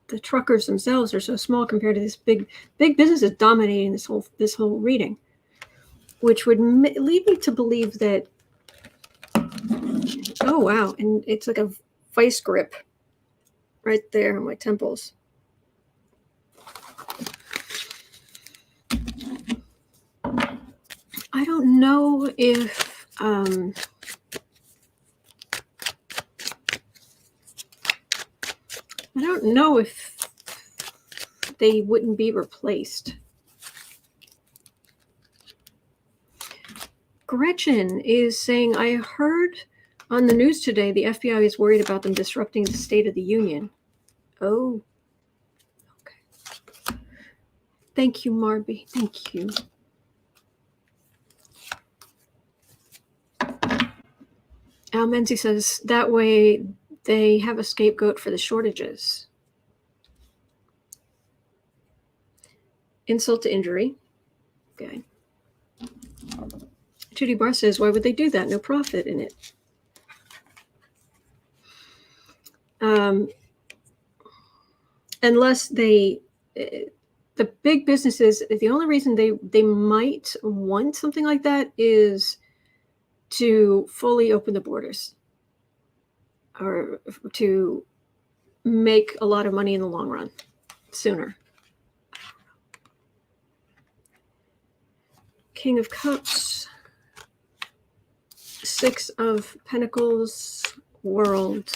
The truckers themselves are so small compared to this big business is dominating this whole reading, which would lead me to believe that. Oh wow! And it's like a vice grip right there on my temples. I don't know if they wouldn't be replaced. Gretchen is saying, I heard on the news today the FBI is worried about them disrupting the State of the Union. Oh, okay. Thank you, Marby. Thank you. Al Menzi says, that way they have a scapegoat for the shortages. Insult to injury. Okay. Judy Barr says, why would they do that? No profit in it. Unless the big businesses, the only reason they might want something like that is to fully open the borders or to make a lot of money in the long run sooner. King of Cups, Six of Pentacles, World,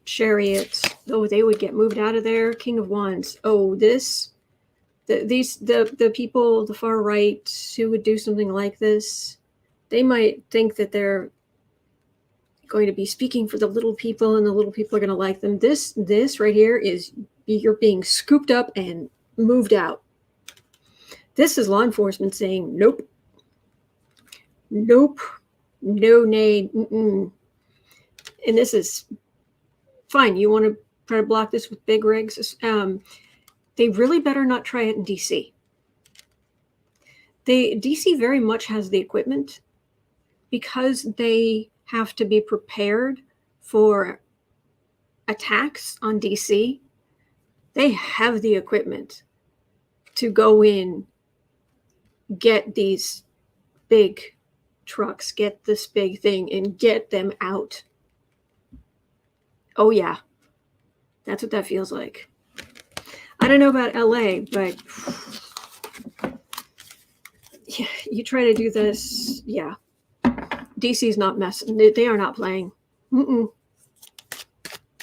Chariot. Oh, they would get moved out of there. King of Wands. Oh, the people, the far right who would do something like this, they might think that they're going to be speaking for the little people and the little people are going to like them. This right here is you're being scooped up and moved out. This is law enforcement saying, nope, no, nay, and this is fine. You want to try to block this with big rigs? They really better not try it in DC. DC very much has the equipment because they have to be prepared for attacks on DC. They have the equipment to go in, get these big trucks, get this big thing, and get them out. Oh, yeah. That's what that feels like. I don't know about LA, but yeah, you try to do this, yeah. DC's not messing. They are not playing. Mm-mm.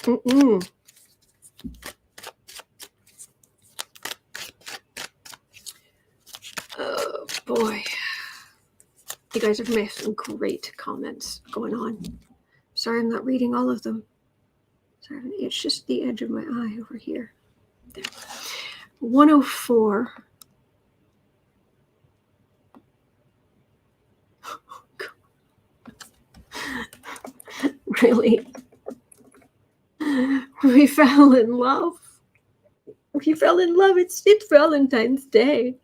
Mm-mm. Oh, boy. You guys have made some great comments going on. Sorry I'm not reading all of them. Sorry, it's just the edge of my eye over here. There. 104. Really? We fell in love. We fell in love. It's Valentine's Day.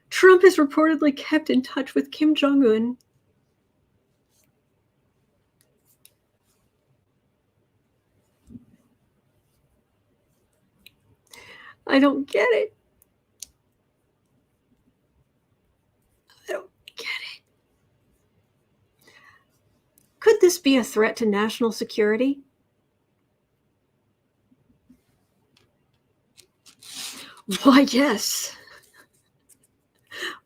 Trump has reportedly kept in touch with Kim-Jong. I don't get it. I don't get it. Could this be a threat to national security? Why, yes.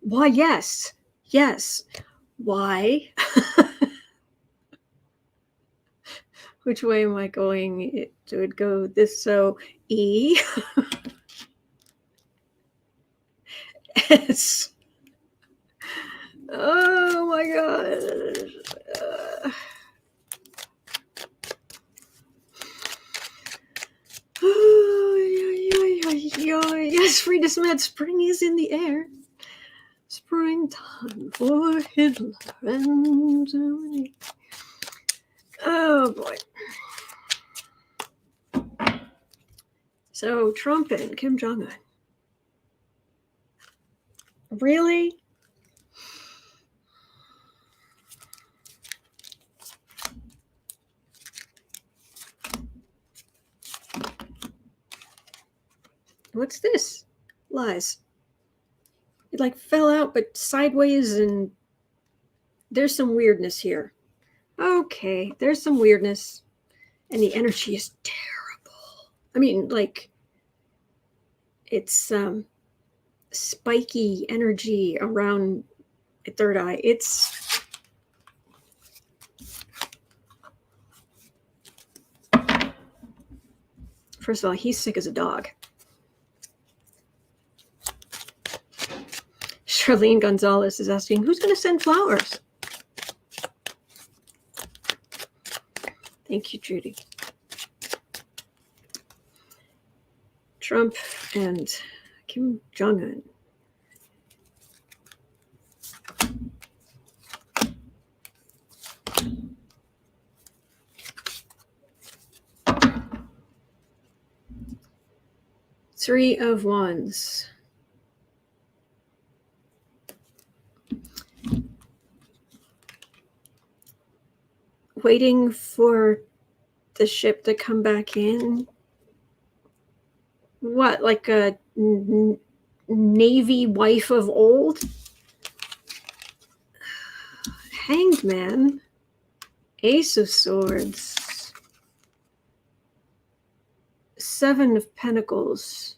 Why, yes. Yes. Why? Which way am I going? It would go this, so E. S. Oh my God. Oh, yeah. Yes, Frida Smet, spring is in the air. Springtime for Hitler and Germany. Oh boy. So Trump and Kim Jong-un. Really? What's this? Lies. It like fell out but sideways, and there's some weirdness here. Okay, there's some weirdness. And the energy is terrible. I mean, like, it's spiky energy around the third eye. It's first of all, he's sick as a dog. Charlene Gonzalez is asking, who's going to send flowers? Thank you, Judy. Trump and Kim Jong-un. Three of Wands. Waiting for the ship to come back in. What, like a Navy wife of old? Hanged Man. Ace of Swords. Seven of Pentacles.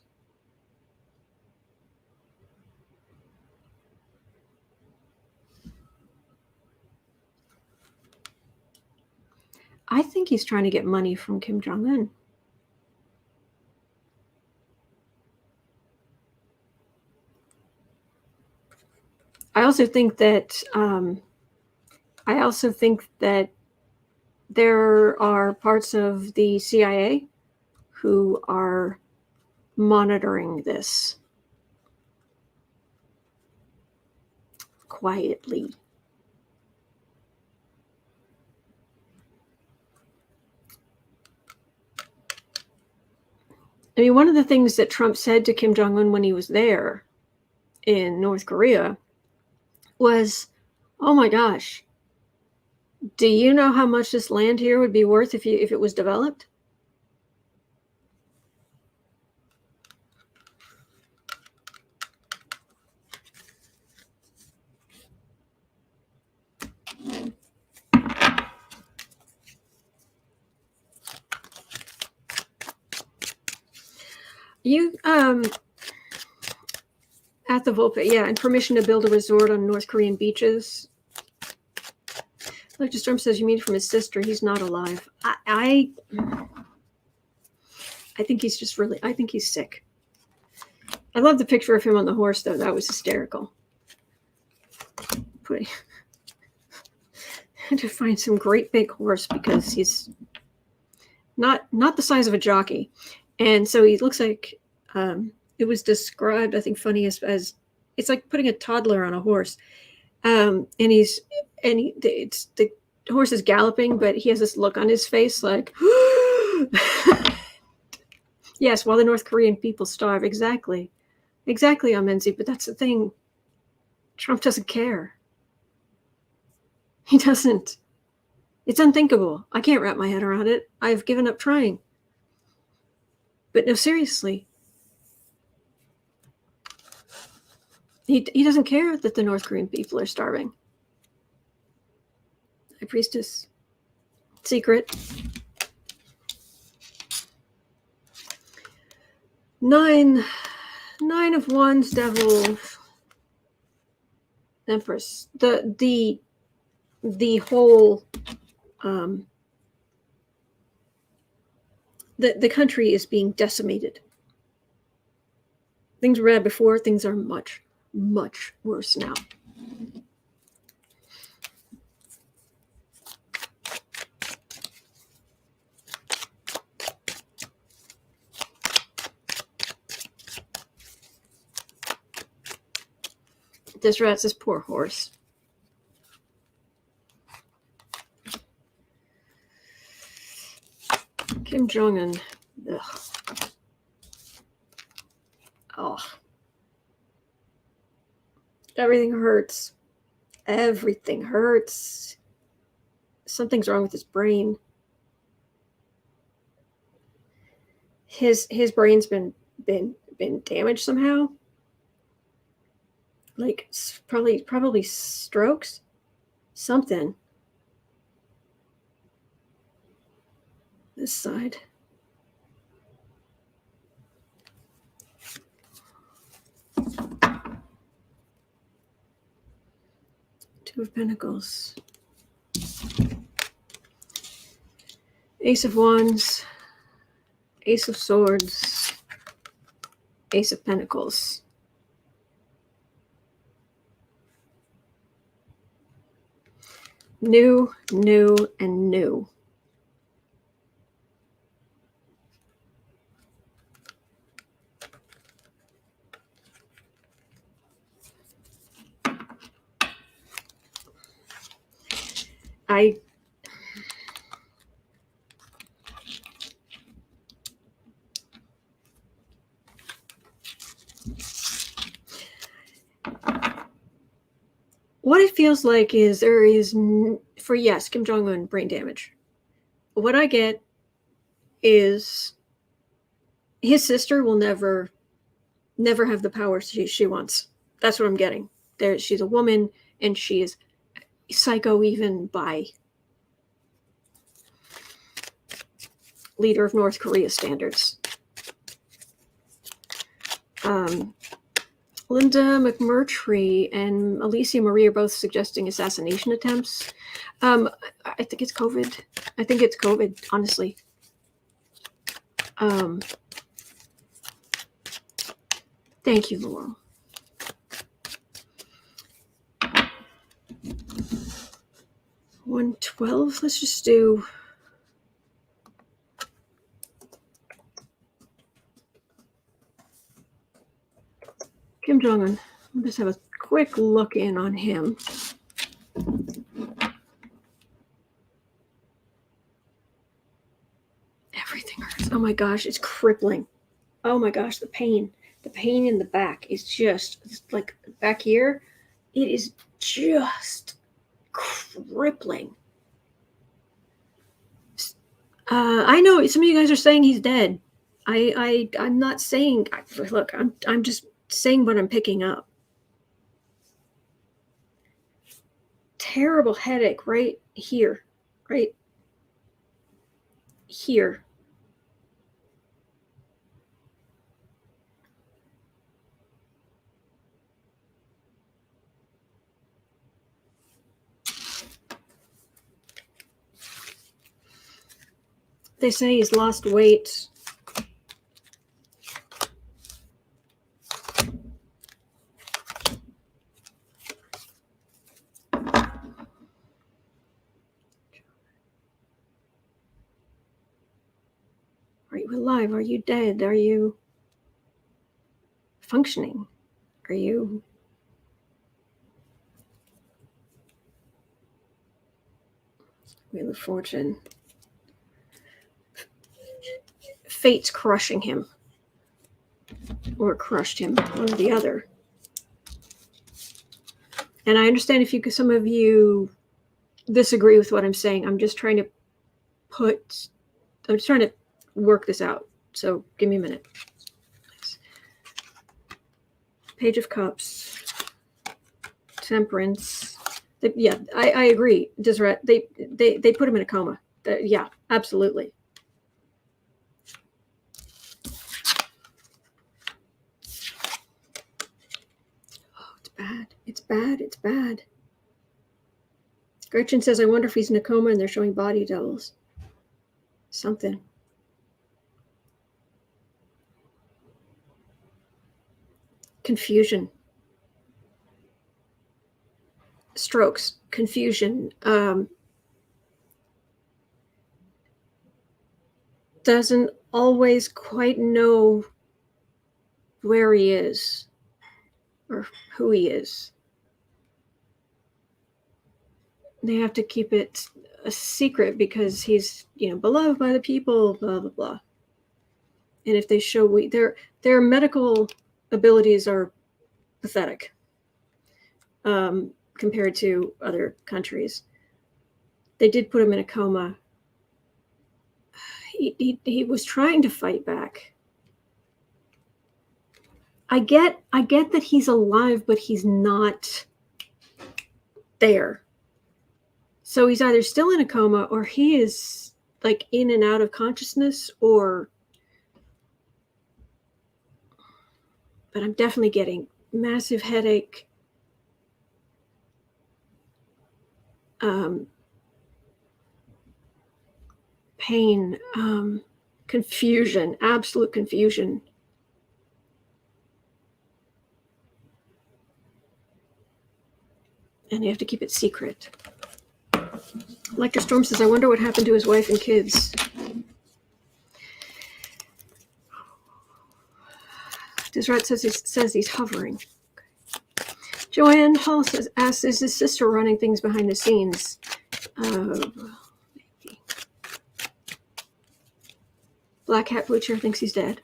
I think he's trying to get money from Kim Jong-un. I also think that there are parts of the CIA who are monitoring this quietly. I mean, one of the things that Trump said to Kim Jong-un when he was there in North Korea was, oh my gosh, do you know how much this land here would be worth if it was developed? You at the Volpe, yeah, and permission to build a resort on North Korean beaches. Electra Storm says, you mean from his sister? He's not alive. I think he's just really, I think he's sick. I love the picture of him on the horse, though. That was hysterical. I had to find some great big horse because he's not the size of a jockey. And so he looks like, it was described, I think, funny as it's like putting a toddler on a horse. And the horse is galloping, but he has this look on his face like, yes, while the North Korean people starve. Exactly, Amenzi. But that's the thing. Trump doesn't care. He doesn't. It's unthinkable. I can't wrap my head around it. I've given up trying. But no, seriously. He doesn't care that the North Korean people are starving. High Priestess. Secret. 9 of Wands, Devil. Empress. The whole the country is being decimated. Things were bad before, things are much, much worse now. This rat's this poor horse. Kim-Jong. Ugh. Oh. Everything hurts. Everything hurts. Something's wrong with his brain. His brain's been damaged somehow. Like probably strokes. Something. This side. Two of Pentacles. Ace of Wands. Ace of Swords. Ace of Pentacles. New, and new. What it feels like is there is, for yes, Kim Jong-un brain damage. What I get is his sister will never have the power she wants. That's what I'm getting. She's a woman, and she is psycho even by leader of North Korea standards. Linda McMurtry and Alicia Marie are both suggesting assassination attempts. I think it's COVID. I think it's COVID, honestly. Thank you, Laurel. $112. Let's just do Kim Jong-un. We'll just have a quick look in on him. Everything hurts. Oh my gosh, it's crippling. Oh my gosh, the pain. The pain in the back is just like back here. It is just crippling. I know some of you guys are saying he's dead. I'm not saying. Look, I'm just saying what I'm picking up. Terrible headache right here, right here. They say he's lost weight. Are you alive? Are you dead? Are you functioning? Are you... Wheel of Fortune. Fate's crushing him. Or crushed him, one or the other. And I understand if some of you disagree with what I'm saying. I'm just trying to work this out. So give me a minute. Page of Cups. Temperance. I agree. Deseret, they put him in a coma. Yeah, absolutely. Oh, it's bad. It's bad. It's bad. Gretchen says, I wonder if he's in a coma and they're showing body doubles. Something. Confusion. Strokes. Confusion. Doesn't always quite know where he is or who he is. they have to keep it a secret because he's, beloved by the people, blah, blah, blah. And if they show their medical abilities are pathetic compared to other countries. They did put him in a coma. He was trying to fight back. I get that he's alive, but he's not there. So he's either still in a coma or he is like in and out of consciousness, but I'm definitely getting massive headache. Pain, confusion, absolute confusion. And you have to keep it secret. Electra Storm says, I wonder what happened to his wife and kids. Deseret says he's hovering. Okay. Joanne Hall asks, is his sister running things behind the scenes? Maybe. Black Hat Blue Chair thinks he's dead.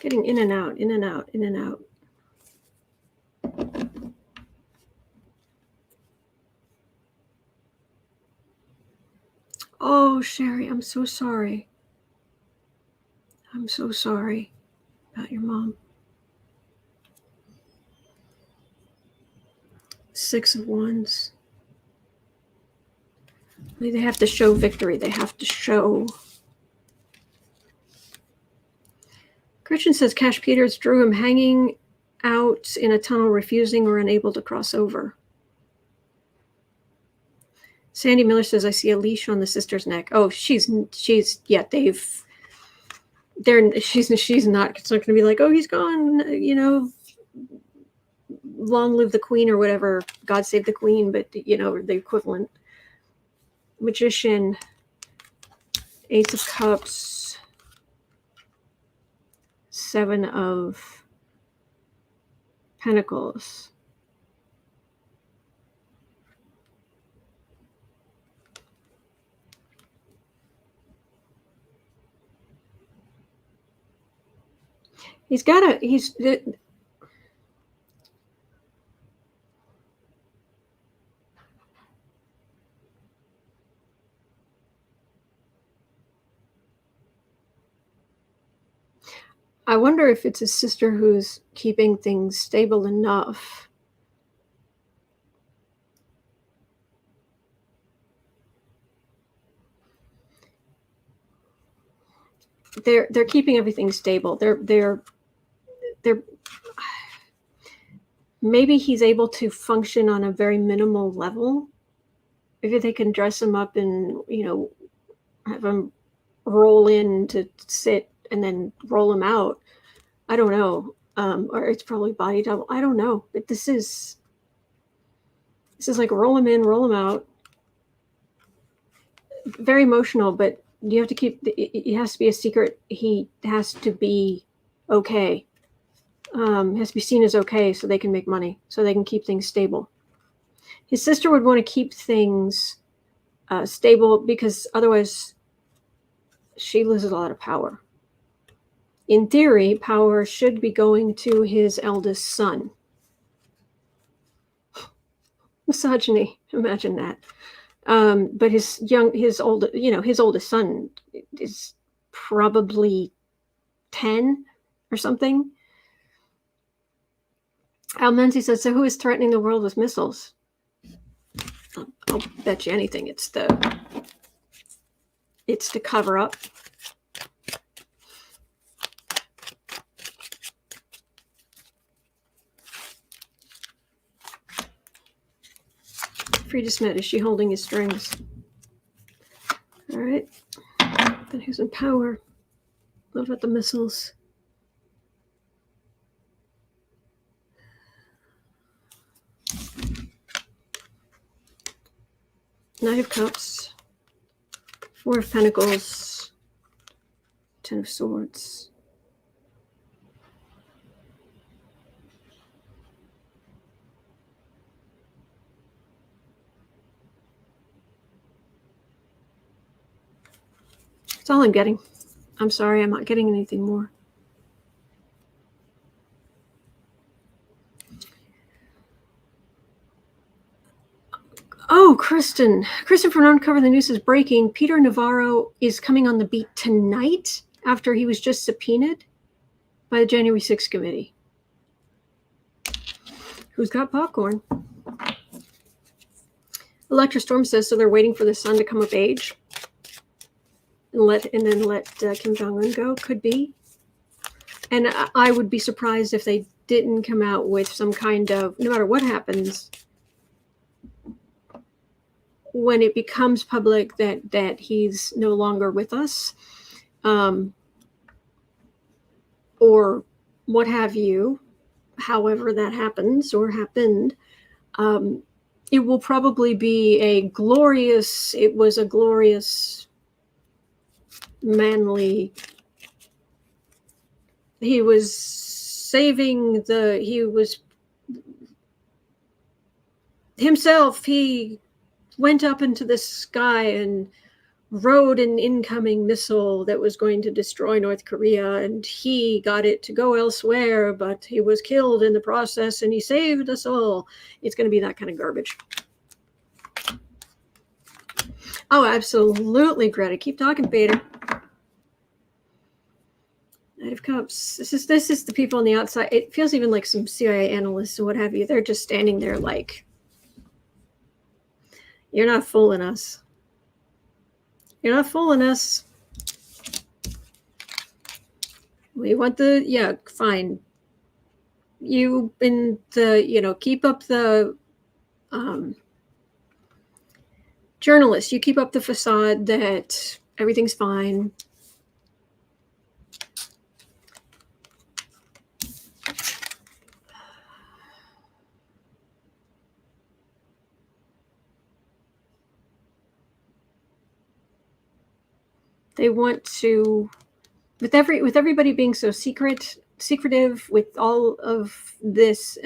Getting in and out, in and out, in and out. Oh, Sherry, I'm so sorry. I'm so sorry about your mom. 6 of Wands. They have to show victory. They have to show. Christian says Cash Peters drew him hanging out in a tunnel, refusing or unable to cross over. Sandy Miller says, I see a leash on the sister's neck. Oh, she's not, it's not going to be like, oh, he's gone, long live the queen or whatever. God save the queen, but, the equivalent. Magician, Ace of Cups, 7 of Pentacles. I wonder if it's his sister who's keeping things stable enough. They're keeping everything stable. They're maybe he's able to function on a very minimal level. Maybe they can dress him up and, have him roll in to sit and then roll him out. I don't know. Or it's probably body double. I don't know. But this is like roll him in, roll him out. Very emotional, but you have to keep, it has to be a secret. He has to be okay. Has to be seen as okay so they can make money, so they can keep things stable. His sister would want to keep things stable because otherwise she loses a lot of power. In theory, power should be going to his eldest son. Misogyny, imagine that. But his oldest son is probably 10 or something. Al Menzi says, so who is threatening the world with missiles? I'll bet you anything it's the cover up. Frida Smith, is she holding his strings? All right. Then who's in power? What about the missiles? Knight of Cups, Four of Pentacles, Ten of Swords. That's all I'm getting. I'm sorry, I'm not getting anything more. Oh, Kristen from Uncover the News is breaking. Peter Navarro is coming on the beat tonight after he was just subpoenaed by the January 6th committee. Who's got popcorn? Electra Storm says, so they're waiting for the son to come of age and then let Kim-Jong go. Could be. And I would be surprised if they didn't come out with some kind of, no matter what happens, when it becomes public that he's no longer with us, or what have you, however that happens or happened, it will probably be it was a glorious, manly, he was himself, he went up into the sky and rode an incoming missile that was going to destroy North Korea, and he got it to go elsewhere, but he was killed in the process, and he saved us all. It's going to be that kind of garbage. Oh, absolutely, Greta. Keep talking, Peter. Knight of Cups. This is the people on the outside. It feels even like some CIA analysts and what have you. They're just standing there like, you're not fooling us. You're not fooling us. We want fine. You in the, keep up the journalists. You keep up the facade that everything's fine. They want to, with everybody being so secretive, with all of this,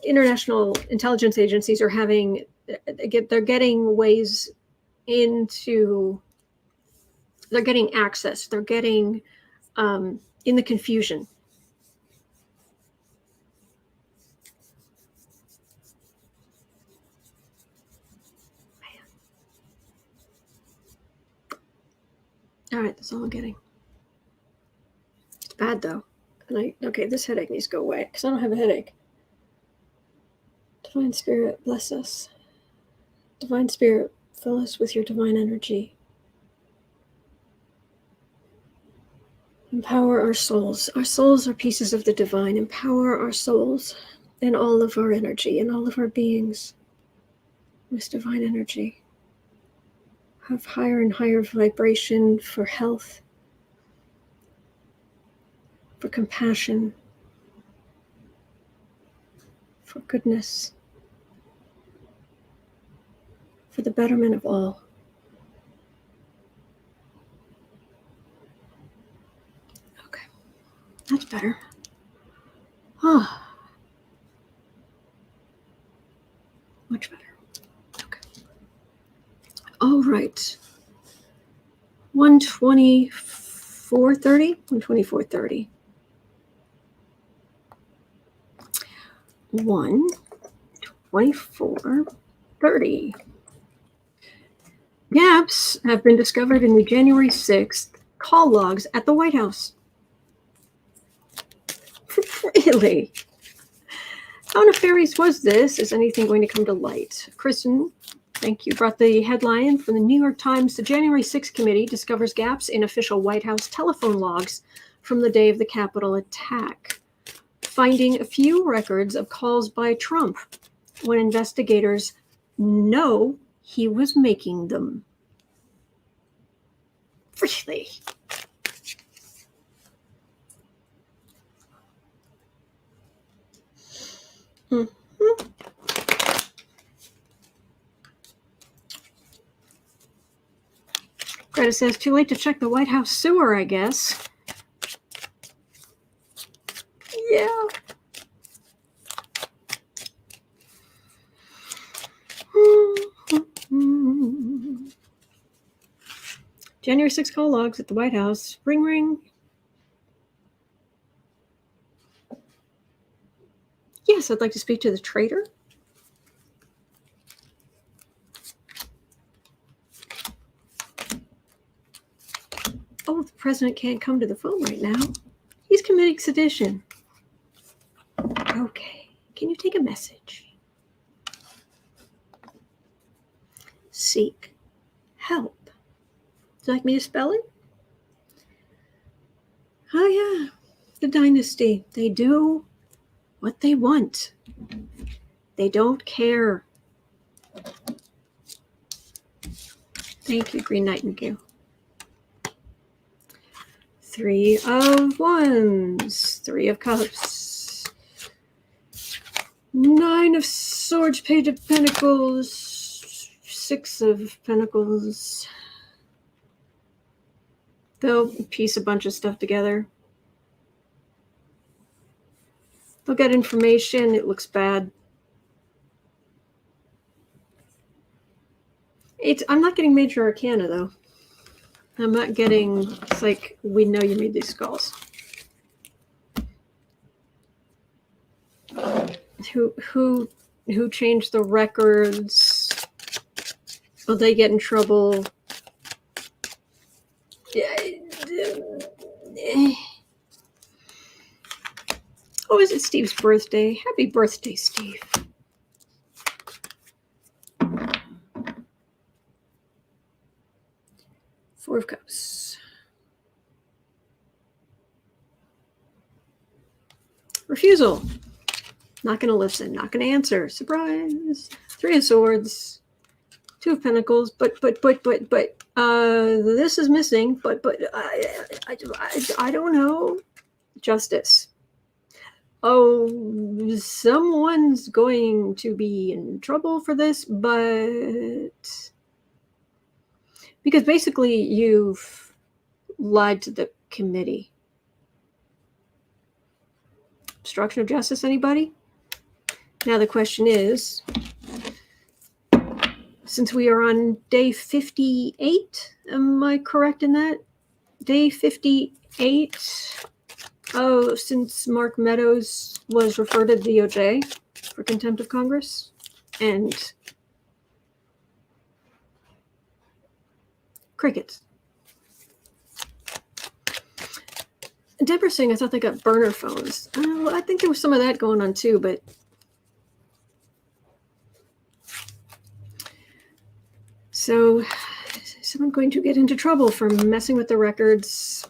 international intelligence agencies are having, they're getting ways into, they're getting access, they're getting in the confusion. All right, that's all I'm getting. It's bad though. And okay, this headache needs to go away because I don't have a headache. Divine Spirit, bless us. Divine Spirit, fill us with your divine energy. Empower our souls. Our souls are pieces of the divine. Empower our souls and all of our energy and all of our beings with divine energy. Have higher and higher vibration for health, for compassion, for goodness, for the betterment of all. Okay, that's better. Much better. Okay. All right. 124.30. 124.30. 124.30. Gaps have been discovered in the January 6th call logs at the White House. Really? How nefarious was this? Is anything going to come to light? Kristen, thank you, brought the headline from the New York Times. The January 6th committee discovers gaps in official White House telephone logs from the day of the Capitol attack, finding a few records of calls by Trump when investigators know he was making them. Really? Mm-hmm. Greta says, too late to check the White House sewer, I guess. Yeah. January 6th call logs at the White House. Ring, ring. Yes, I'd like to speak to the traitor. Oh, the president can't come to the phone right now. He's committing sedition. Okay. Can you take a message? Seek help. Would you like me to spell it? Oh, yeah. The dynasty. They do what they want. They don't care. Thank you, Greennightingale. 3 of Wands. 3 of Cups. 9 of Swords. Page of Pentacles. 6 of Pentacles. They'll piece a bunch of stuff together. They'll get information. It looks bad. I'm not getting major arcana, though. I'm not getting, it's like, we know you made these calls. Who changed the records? Will they get in trouble? Oh, is it Steve's birthday? Happy birthday, Steve. Four of Cups. Refusal. Not going to listen. Not going to answer. Surprise. 3 of Swords. 2 of Pentacles. But, this is missing. But, I don't know. Justice. Oh, someone's going to be in trouble for this, but because basically you've lied to the committee. Obstruction of justice, anybody? Now the question is, since we are on day 58, am I correct in that? Day 58. Oh, since Mark Meadows was referred to the DOJ for contempt of Congress, and crickets. Deborah saying I thought they got burner phones. I think there was some of that going on too, but so is someone going to get into trouble for messing with the records?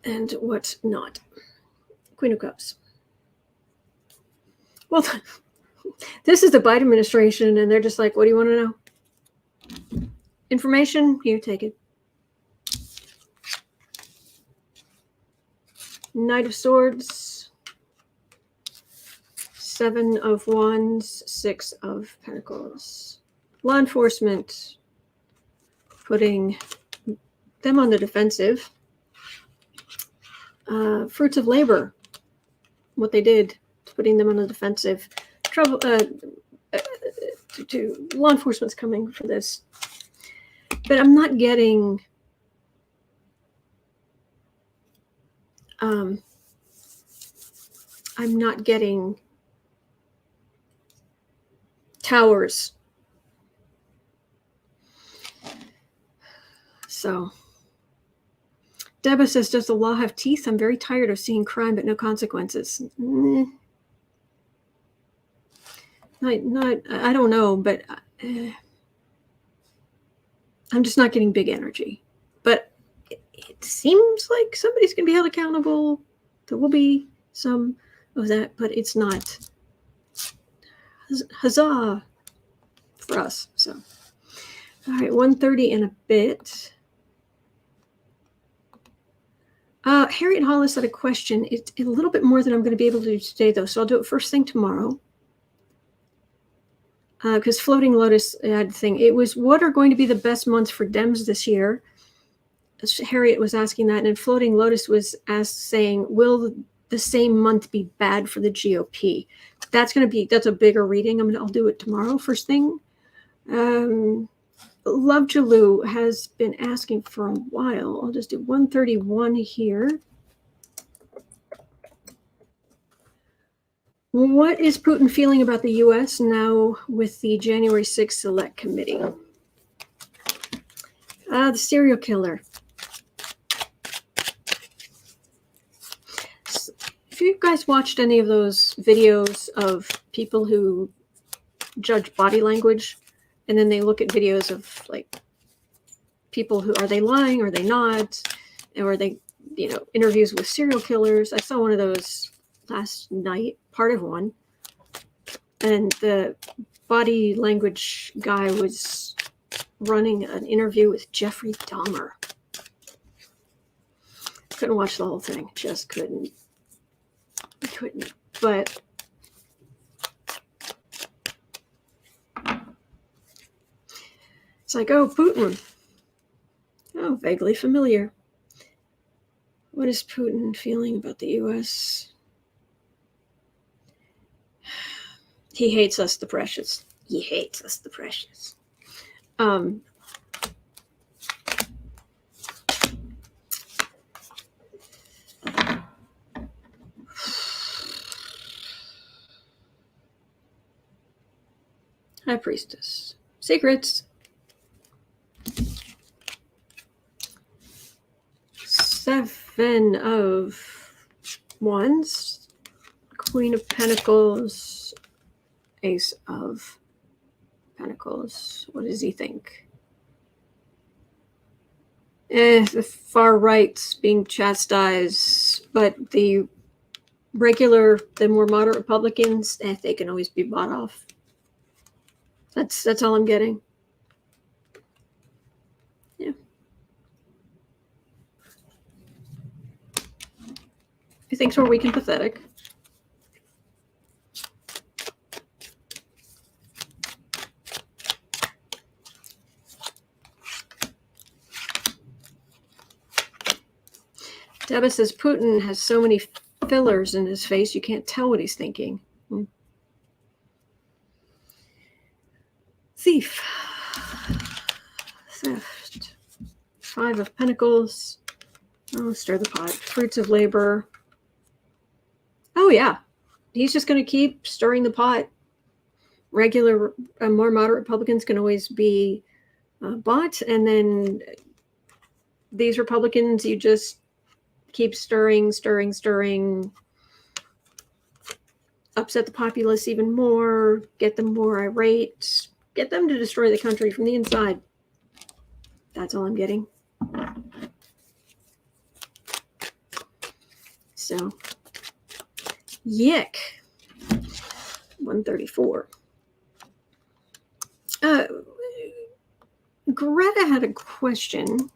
And what not? Queen of Cups. Well, this is the Biden administration, and they're just like, what do you want to know? Information? Here, take it. Knight of Swords. 7 of Wands. 6 of Pentacles. Law enforcement. Putting them on the defensive. Fruits of labor, what they did, putting them on the defensive. Trouble. To law enforcement's coming for this, but I'm not getting. I'm not getting towers. So. Deborah says, does the law have teeth? I'm very tired of seeing crime but no consequences. I don't know, but I'm just not getting big energy. But it seems like somebody's going to be held accountable. There will be some of that, but it's not. Huzzah for us. So, all right, 1:30 and a bit. Harriet Hollis had a question. It's a little bit more than I'm going to be able to do today, though, so I'll do it first thing tomorrow. because Floating Lotus had a thing. It was, what are going to be the best months for Dems this year? Harriet was asking that, and Floating Lotus was saying, will the same month be bad for the GOP? That's a bigger reading. I'll do it tomorrow, first thing. Love Jalou has been asking for a while. I'll just do 131 here. What is Putin feeling about the U.S. now with the January 6th Select Committee? The serial killer. If you guys watched any of those videos of people who judge body language, and then they look at videos of like people who, are they lying, are they not, or are they, interviews with serial killers. I saw one of those last night, part of one, and the body language guy was running an interview with Jeffrey Dahmer. Couldn't watch the whole thing, just couldn't. But it's like, oh, Putin. Oh, vaguely familiar. What is Putin feeling about the U.S.? He hates us, the precious. He hates us, the precious. High Priestess. Secrets. 7 of Wands. Queen of Pentacles. Ace of Pentacles. What does he think? The far right's being chastised, but the more moderate Republicans, they can always be bought off. That's all I'm getting. Yeah. He thinks we're weak and pathetic. Deba says Putin has so many fillers in his face, you can't tell what he's thinking. Thief. Theft. 5 of Pentacles. Oh, stir the pot. Fruits of labor. Oh, yeah. He's just going to keep stirring the pot. Regular, more moderate Republicans can always be bought. And then these Republicans, you just keep stirring. Upset the populace even more. Get them more irate. Get them to destroy the country from the inside. That's all I'm getting. So, yick. 134. Greta had a question.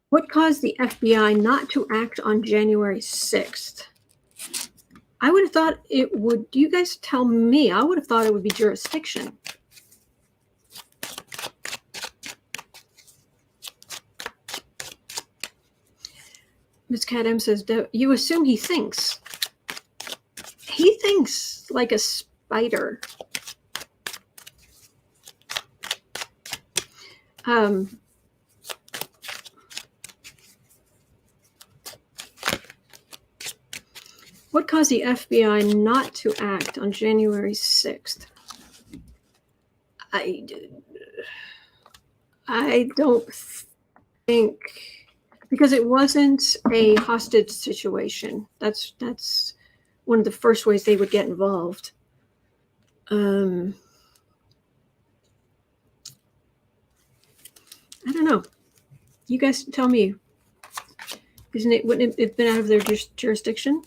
What caused the FBI not to act on January 6th? I would have thought it would. You guys tell me. I would have thought it would be jurisdiction. Ms. Cat M says, you assume he thinks. He thinks like a spider. What caused the FBI not to act on January 6th? I don't think, because it wasn't a hostage situation. That's one of the first ways they would get involved. I don't know. You guys tell me. Wouldn't it have been out of their jurisdiction?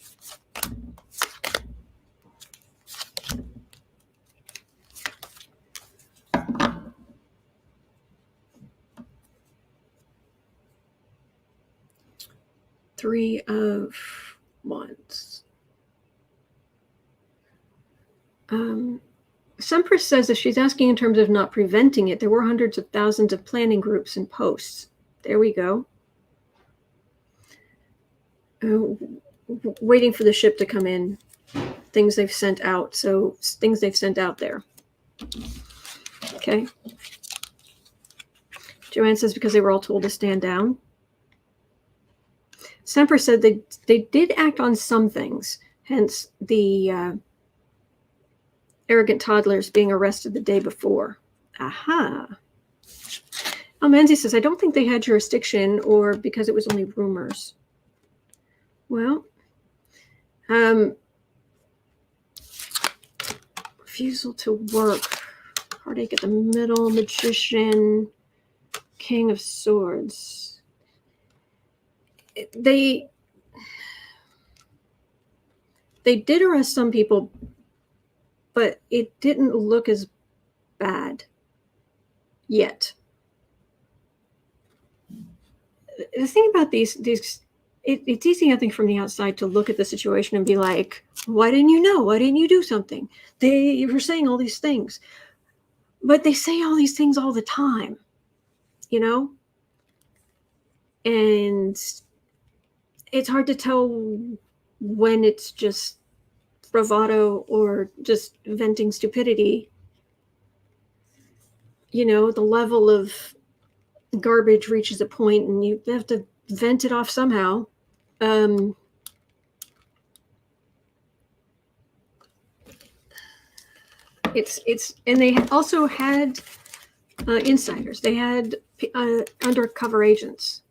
Three of Wands. Sempress says that she's asking in terms of not preventing it. There were hundreds of thousands of planning groups and posts. There we go. Waiting for the ship to come in. Things they've sent out. So things they've sent out there. Okay. Joanne says because they were all told to stand down. Sempress said they did act on some things. Hence the arrogant toddlers being arrested the day before. Aha. Menzies says, I don't think they had jurisdiction or because it was only rumors. Well, refusal to work. Heartache at the middle, magician, king of swords. They did arrest some people, but it didn't look as bad yet. The thing about these it's easy, I think, from the outside to look at the situation and be like, why didn't you know? Why didn't you do something? They were saying all these things. But they say all these things all the time, you know? And it's hard to tell when it's just bravado or just venting stupidity. You know, the level of garbage reaches a point and you have to vent it off somehow. It's and they also had insiders. They had undercover agents.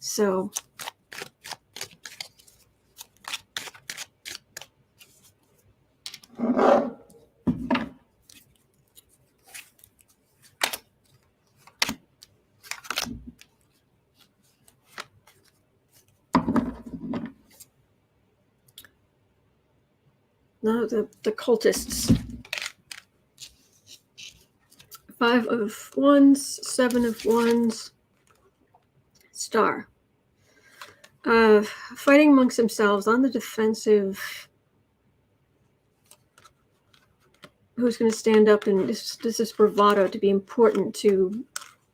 So no, the cultists. 5 of Wands, 7 of Wands, Star. Fighting amongst themselves on the defensive. Who's going to stand up? And this is bravado to be important, to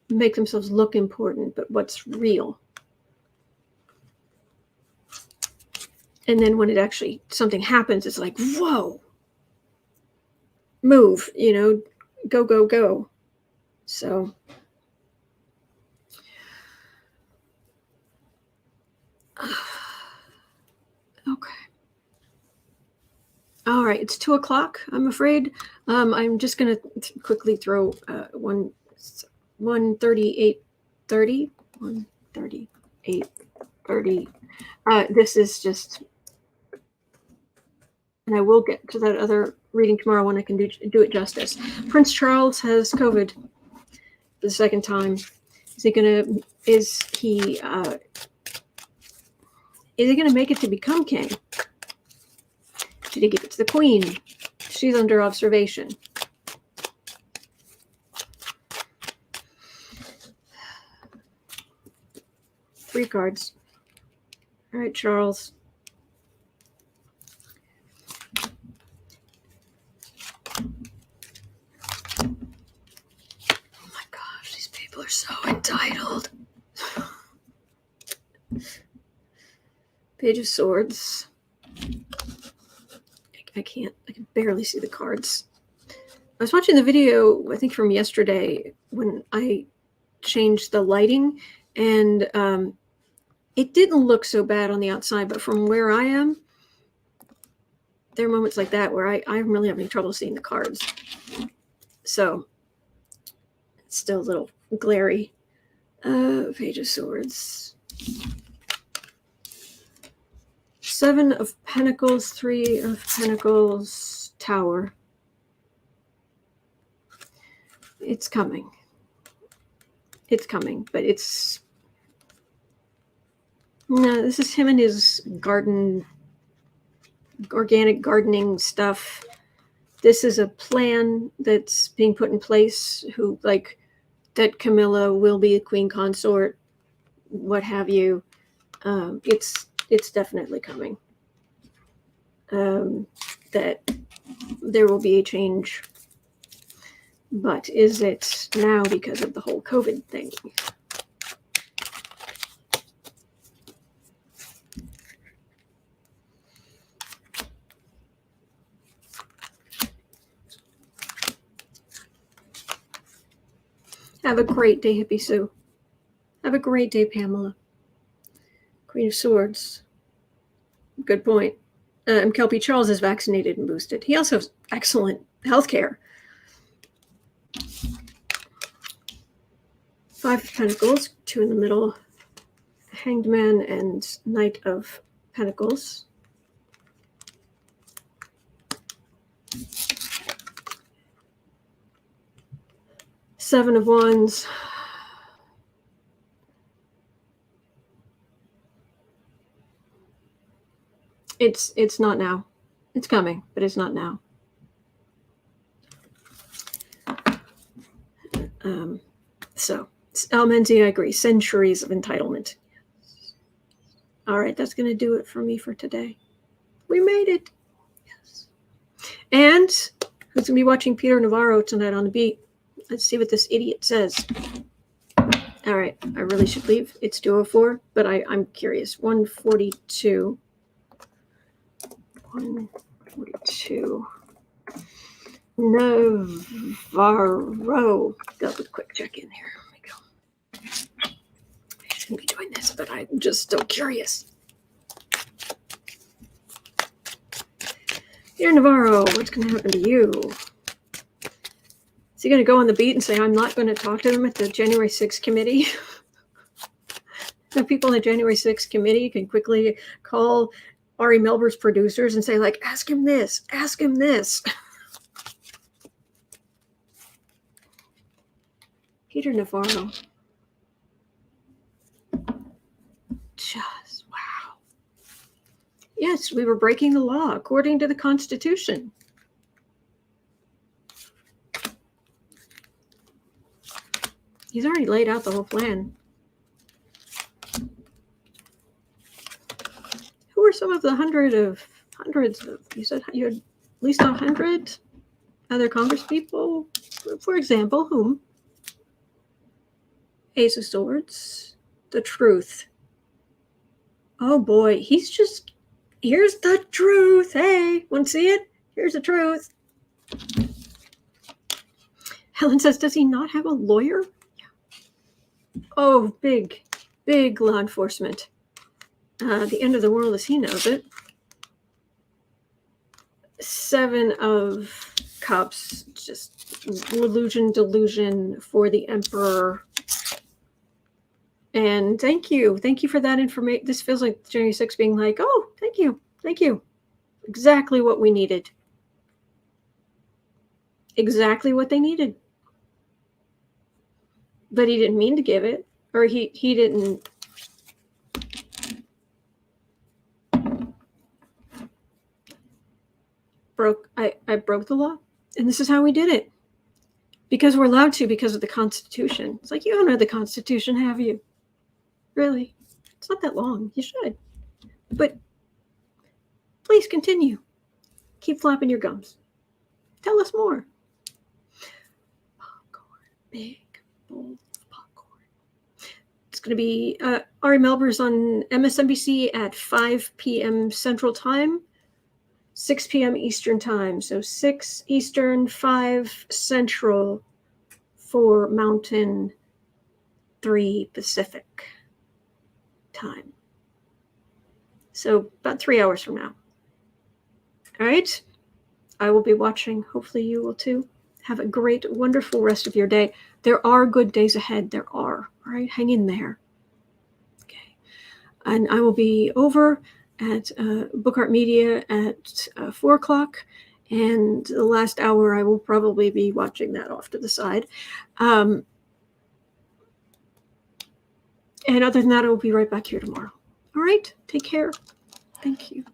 make themselves look important, but what's real? And then when it actually something happens, it's like, whoa, move, you know, go, go, go. So okay. All right, it's 2 o'clock, I'm afraid. I'm just going to quickly throw 138:30. 138:30. This is just, and I will get to that other reading tomorrow when I can do it justice. Prince Charles has COVID for the second time. Is he gonna make it to become king? Did he give it to the Queen? She's under observation. Three cards. All right, Charles. Oh my gosh, these people are so entitled. Page of Swords. I can barely see the cards. I was watching the video, I think from yesterday, when I changed the lighting, and it didn't look so bad on the outside, but from where I am, there are moments like that where I'm really having trouble seeing the cards. So it's still a little glary. Page of Swords. 7 of Pentacles, 3 of Pentacles, Tower. It's coming. It's coming, but it's... No, this is him and his garden, organic gardening stuff. This is a plan that's being put in place, that Camilla will be a queen consort, what have you. It's definitely coming. That there will be a change. But is it now because of the whole COVID thing? Have a great day, Hippie Sue. Have a great day, Pamela. Queen of Swords. Good point. Kelpie Charles is vaccinated and boosted. He also has excellent health care. 5 of Pentacles, 2 in the middle. Hanged Man and Knight of Pentacles. Seven of Wands. It's not now. It's coming, but it's not now. So, Almenzi, I agree. Centuries of entitlement. All right, that's going to do it for me for today. We made it. Yes. And who's going to be watching Peter Navarro tonight on the beat? Let's see what this idiot says. All right, I really should leave. It's 2:04, but I'm curious. 142. 142. Navarro. Double quick check in here. Here we go. I shouldn't be doing this, but I'm just so curious. Peter Navarro, what's going to happen to you? Is he going to go on the beat and say, I'm not going to talk to them at the January 6th committee? The people at January 6th committee can quickly call Ari Melber's producers and say, like, ask him this, ask him this. Peter Navarro. Just, wow. Yes, we were breaking the law according to the Constitution. He's already laid out the whole plan. Who are some of the hundreds of, you said you had at least 100 other Congress people? For example, whom? Ace of Swords. The Truth. Oh boy, he's just, here's the truth. Hey, want to see it? Here's the truth. Helen says, does he not have a lawyer? Yeah. Oh, big law enforcement. The end of the world as he knows it. 7 of Cups, just delusion for the Emperor. And thank you for that information. This feels like January 6th being like, oh, thank you. Exactly what we needed. Exactly what they needed. But he didn't mean to give it, or he didn't. I broke the law, and this is how we did it. Because we're allowed to, because of the Constitution. It's like, you don't know the Constitution, have you? Really? It's not that long. You should. But please continue. Keep flapping your gums. Tell us more. Popcorn. Big bowl of popcorn. It's going to be Ari Melber's on MSNBC at 5 p.m. Central Time. 6 p.m. Eastern Time. So 6 Eastern, 5 Central, 4 Mountain, 3 Pacific Time. So about 3 hours from now. All right. I will be watching. Hopefully you will too. Have a great, wonderful rest of your day. There are good days ahead. There are. All right. Hang in there. Okay. And I will be over at Book Art Media at 4 o'clock. And the last hour, I will probably be watching that off to the side. And other than that, I will be right back here tomorrow. All right. Take care. Thank you.